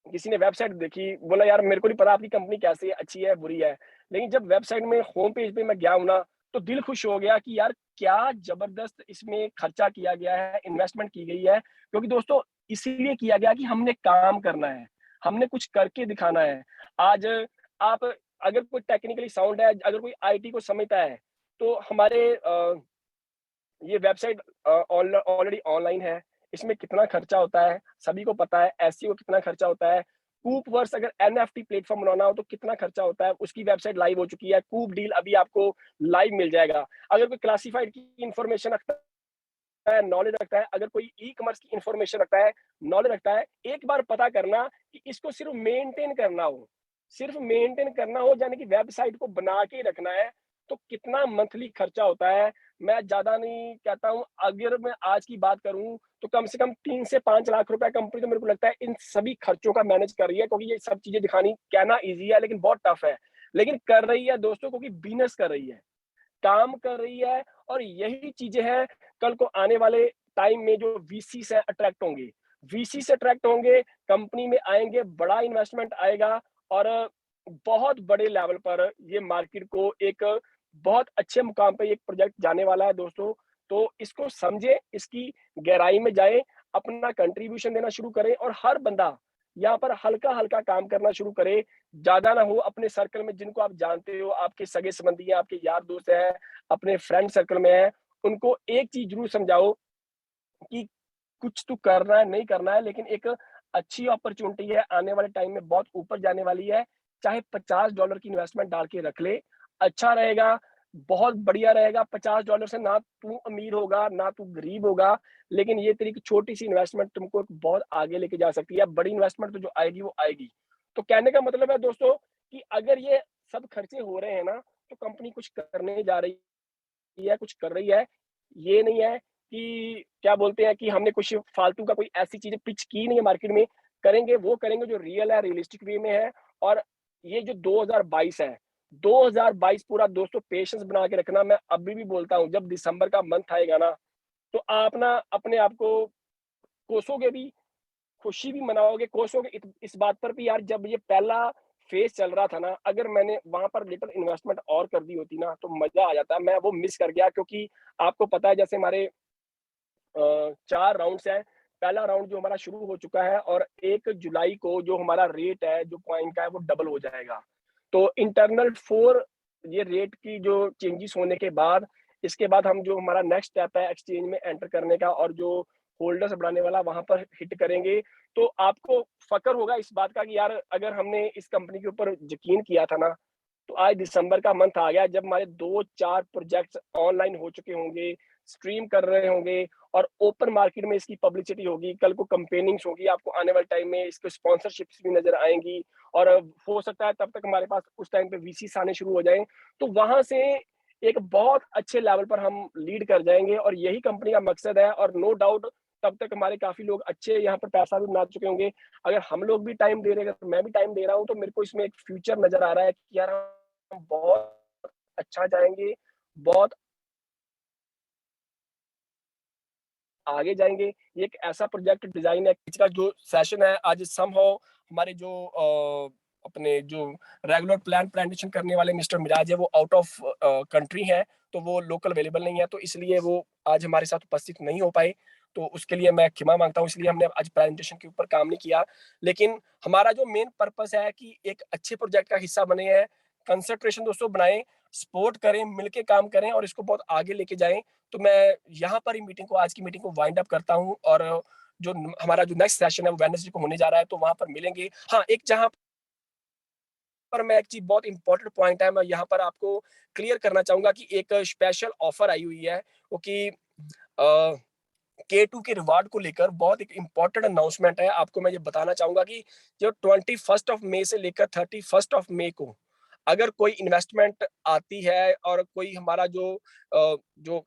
किसी ने वेबसाइट देखी, बोला यार मेरे को नहीं पता आपकी कंपनी कैसी है, अच्छी है, बुरी है। लेकिन जब वेबसाइट में होम पेज पे मैं गया हूँ ना, तो दिल खुश हो गया कि यार क्या ज़बरदस्त इसमें खर्चा किया गया है, इन्वेस्टमेंट की गई है। क्योंकि दोस्तों इसीलिए किया गया कि हमने काम करना है, हमने कुछ करके दिखाना है। आज आप अगर कोई टेक्निकली साउंड है, अगर कोई आईटी को समझता है, तो हमारे ये वेबसाइट ऑलरेडी ऑनलाइन है, इसमें कितना खर्चा होता है, सभी को पता है। एसईओ कितना खर्चा होता है, कूपवर्स अगर एनएफटी प्लेटफ़ॉर्म बनाना हो तो कितना खर्चा होता है, उसकी वेबसाइट लाइव हो चुकी है। कूप डील अभी आपको लाइव मिल जाएगा। अगर कोई क्लासिफाइड की इन्फॉर्मेशन रखता है, नॉलेज रखता है, अगर कोई ई-कॉमर्स की इन्फॉर्मेशन रखता है, नॉलेज रखता है, एक बार पता करना कि इसको सिर्फ़ मेंटेन करना हो, सिर्फ़ मेंटेन करना हो यानी कि वेबसाइट को बना के रखना है, तो कितना मंथली खर्चा होता है। मैं ज़्यादा नहीं कहता हूँ, अगर मैं आज की बात करूँ, तो कम से कम 3 से 5 लाख रुपए कंपनी तो मेरे को लगता है इन सभी खर्चों का मैनेज कर रही है, क्योंकि ये सब चीज़ें दिखानी कहना ईज़ी है लेकिन बहुत टफ है। लेकिन कर रही है दोस्तों, क्योंकि बिज़नेस कर रही है, काम कर रही है और यही चीज़ें हैं कल को आने वाले टाइम में जो वीसी से अट्रैक्ट होंगे। वीसी से अट्रैक्ट होंगे, कंपनी में आएँगे, बड़ा इन्वेस्टमेंट आएगा और बहुत बड़े लेवल पर ये मार्केट को एक बहुत अच्छे मुकाम पे ये प्रोजेक्ट जाने वाला है दोस्तों। तो इसको समझें, इसकी गहराई में जाएँ, अपना कंट्रीब्यूशन देना शुरू करें और हर बंदा यहाँ पर हल्का-हल्का काम करना शुरू करे। ज़्यादा ना हो, अपने सर्कल में जिनको आप जानते हो, आपके सगे-संबंधी हैं, आपके यार दोस्त हैं, अपने फ्रेंड सर्कल में हैं, उनको एक चीज़ ज़रूर समझाओ कि कुछ तो करना है, नहीं करना है, लेकिन एक अच्छी अपॉर्च्युनिटी है, आने वाले टाइम में बहुत ऊपर जाने वाली है। चाहे $50 की इन्वेस्टमेंट डाल के रख ले, अच्छा रहेगा, बहुत बढ़िया रहेगा। $50 से ना तू अमीर होगा, ना तू गरीब होगा, लेकिन ये तेरी एक छोटी-सी इन्वेस्टमेंट तुमको एक बहुत आगे लेके जा सकती है। बड़ी इन्वेस्टमेंट तो जो आएगी, वो आएगी। तो कहने का मतलब है दोस्तों कि अगर ये सब खर्चे हो रहे हैं ना, तो कंपनी कुछ करने जा रही है, कुछ कर रही है। ये नहीं है कि क्या बोलते हैं कि हमने कुछ फालतू का कोई ऐसी चीज़ें पिच की नहीं है मार्केट में। करेंगे, वो करेंगे जो रियल है, रियलिस्टिक वे में है और ये जो 2022 है, 2022 पूरा दोस्तों पेशेंस बना के रखना। मैं अभी भी बोलता हूँ, जब दिसंबर का मंथ आएगा ना, तो आप ना अपने आप को कोसोगे भी, खुशी भी मनाओगे, कोसोगे इस बात पर भी, यार जब ये पहला फेज़ चल रहा था ना, अगर मैंने वहाँ पर लिटिल इन्वेस्टमेंट और कर दी होती ना, तो मज़ा आ जाता। मैं वो मिस कर गया, क्योंकि आपको पता है जैसे हमारे 4 राउंड्स हैं। पहला राउंड जो हमारा शुरू हो चुका है और 1 जुलाई को जो हमारा रेट है, जो कॉइन का है, वो डबल हो जाएगा। तो इंटरनल 4 ये रेट की जो चेंजेस होने के बाद, इसके बाद हम जो हमारा नेक्स्ट स्टेप है एक्सचेंज में एंटर करने का और जो होल्डर्स बढ़ाने वाला, वहाँ पर हिट करेंगे। तो आपको फ़क्र होगा इस बात का कि यार अगर हमने इस कंपनी के ऊपर यकीन किया था ना, तो आज दिसंबर का मंथ आ गया, जब हमारे 2-4 प्रोजेक्ट्स ऑनलाइन हो चुके होंगे, स्ट्रीम कर रहे होंगे और ओपन मार्केट में इसकी पब्लिसिटी होगी, कल को कैंपेनिंग्स होगी, आपको आने वाले टाइम में इसके स्पॉन्सरशिप्स भी नजर आएंगी और हो सकता है तब तक हमारे पास उस टाइम पे वीसीस आने शुरू हो जाएं, तो वहां से एक बहुत अच्छे लेवल पर हम लीड कर जाएंगे और यही कंपनी का मकसद है। और नो डाउट तब तक हमारे काफी लोग अच्छे यहाँ पर पैसा भी बना चुके होंगे। अगर हम लोग भी टाइम दे रहे हैं, मैं भी टाइम दे रहा हूँ, तो मेरे को इसमें एक फ्यूचर नजर आ रहा है कि यार हम बहुत अच्छा जाएंगे, बहुत आगे जाएंगे। ये एक ऐसा प्रोजेक्ट डिजाइन है। इसका जो सेशन है आज समहाउ हमारे जो अपने जो रेगुलर प्रेजेंटेशन करने वाले मिस्टर मिराज है, वो आउट ऑफ कंट्री है, तो वो लोकल अवेलेबल नहीं है, तो इसलिए वो आज हमारे साथ उपस्थित नहीं हो पाए। तो उसके लिए मैं क्षमा मांगता हूँ, इसलिए हमने आज प्रेजेंटेशन के ऊपर काम नहीं किया। लेकिन हमारा जो मेन पर्पस है कि एक अच्छे प्रोजेक्ट का हिस्सा बने हैं, कंसंट्रेशन दोस्तों बनाएं, सपोर्ट करें, मिलके काम करें और इसको बहुत आगे लेके जाएं। तो मैं यहाँ पर ही मीटिंग को, आज की मीटिंग को वाइंड अप करता हूँ और जो हमारा जो नेक्स्ट सेशन है वो वेडनेसडे को होने जा रहा है, तो वहां पर मिलेंगे। हाँ, एक जहाँ पर मैं एक चीज बहुत इंपॉर्टेंट पॉइंट है, मैं यहाँ पर आपको क्लियर करना चाहूंगा कि एक स्पेशल ऑफर आई हुई है, वो कि K2 के रिवार्ड को लेकर बहुत एक इंपॉर्टेंट अनाउंसमेंट है। आपको मैं ये बताना चाहूंगा कि जो 21 मई से लेकर 31 मई को अगर कोई इन्वेस्टमेंट आती है और कोई हमारा जो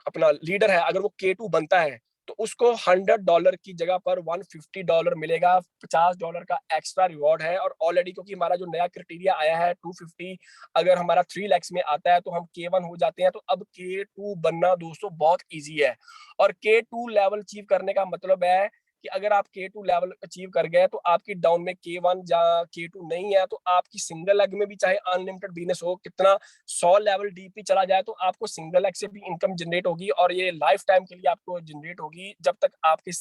अपना लीडर है अगर वो K2 बनता है, तो उसको $100 की जगह पर $150 मिलेगा। $50 का एक्स्ट्रा रिवॉर्ड है। और ऑलरेडी क्योंकि हमारा जो नया क्राइटेरिया आया है 250, अगर हमारा 3 लाख में आता है तो हम K1 हो जाते हैं। तो अब K2 बनना दोस्तों बहुत ईजी है। और K2 लेवल अचीव करने का मतलब है कि अगर आप K2 लेवल अचीव कर गए तो आपकी डाउन में K1 या K2 नहीं है, तो आपकी सिंगल लेग में भी चाहे अनलिमिटेड बिजनेस हो, कितना 100 लेवल डीपी चला जाए, तो आपको सिंगल लेग से भी इनकम जनरेट होगी और ये लाइफ टाइम के लिए आपको जनरेट होगी जब तक आपके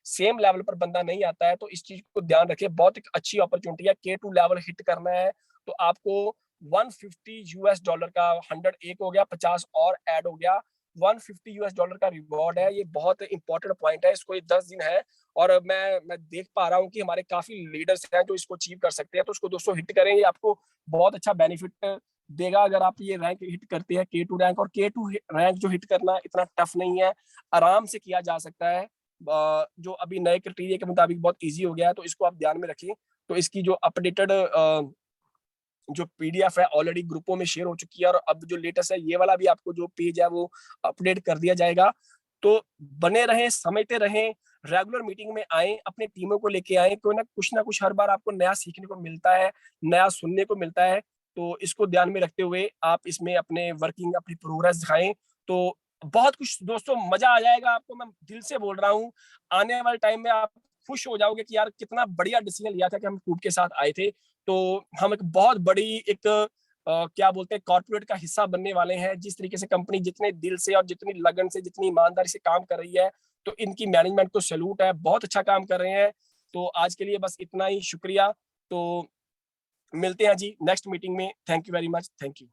सेम लेवल पर बंदा नहीं आता है। तो इस चीज को ध्यान रखिए, बहुत एक अच्छी अपॉर्चुनिटी है। K2 लेवल हिट करना है तो आपको $150 का 100 एक हो गया, 50 और ऐड हो गया, $150 का रिवॉर्ड है। ये बहुत इंपॉर्टेंट पॉइंट है, इसको ये 10 दिन है और मैं देख पा रहा हूँ कि हमारे काफी लीडर्स हैं जो इसको अचीव कर सकते हैं। तो उसको दोस्तों हिट करें, ये आपको बहुत अच्छा बेनिफिट देगा अगर आप ये रैंक हिट करते हैं K2 रैंक। और K2 रैंक जो हिट करना इतना टफ नहीं है, आराम से किया जा सकता है। जो अभी नए क्राइटेरिया के मुताबिक बहुत ईजी हो गया है, तो इसको आप ध्यान में रखिए। तो इसकी जो अपडेटेड जो पीडीएफ है ऑलरेडी ग्रुपों में शेयर हो चुकी है और अब जो लेटेस्ट है ये वाला भी आपको जो पेज है वो अपडेट कर दिया जाएगा। तो बने रहें, समझते रहें, रेगुलर मीटिंग में आए, अपने टीमों को लेके आए, कोई ना कुछ हर बार आपको नया सीखने को मिलता है, नया सुनने को मिलता है। तो इसको ध्यान में रखते हुए आप इसमें अपने वर्किंग अपनी प्रोग्रेस दिखाएं, तो बहुत कुछ दोस्तों मजा आ जाएगा आपको। मैं दिल से बोल रहा हूँ, आने वाले टाइम में आप खुश हो जाओगे कि यार कितना बढ़िया डिसीजन लिया था कि हम कूप के साथ आए थे। तो हम एक बहुत बड़ी एक क्या बोलते हैं कॉर्पोरेट का हिस्सा बनने वाले हैं। जिस तरीके से कंपनी जितने दिल से और जितनी लगन से जितनी ईमानदारी से काम कर रही है, तो इनकी मैनेजमेंट को सैल्यूट है, बहुत अच्छा काम कर रहे हैं। तो आज के लिए बस इतना ही, शुक्रिया। तो मिलते हैं जी नेक्स्ट मीटिंग में। Thank you very much, thank you.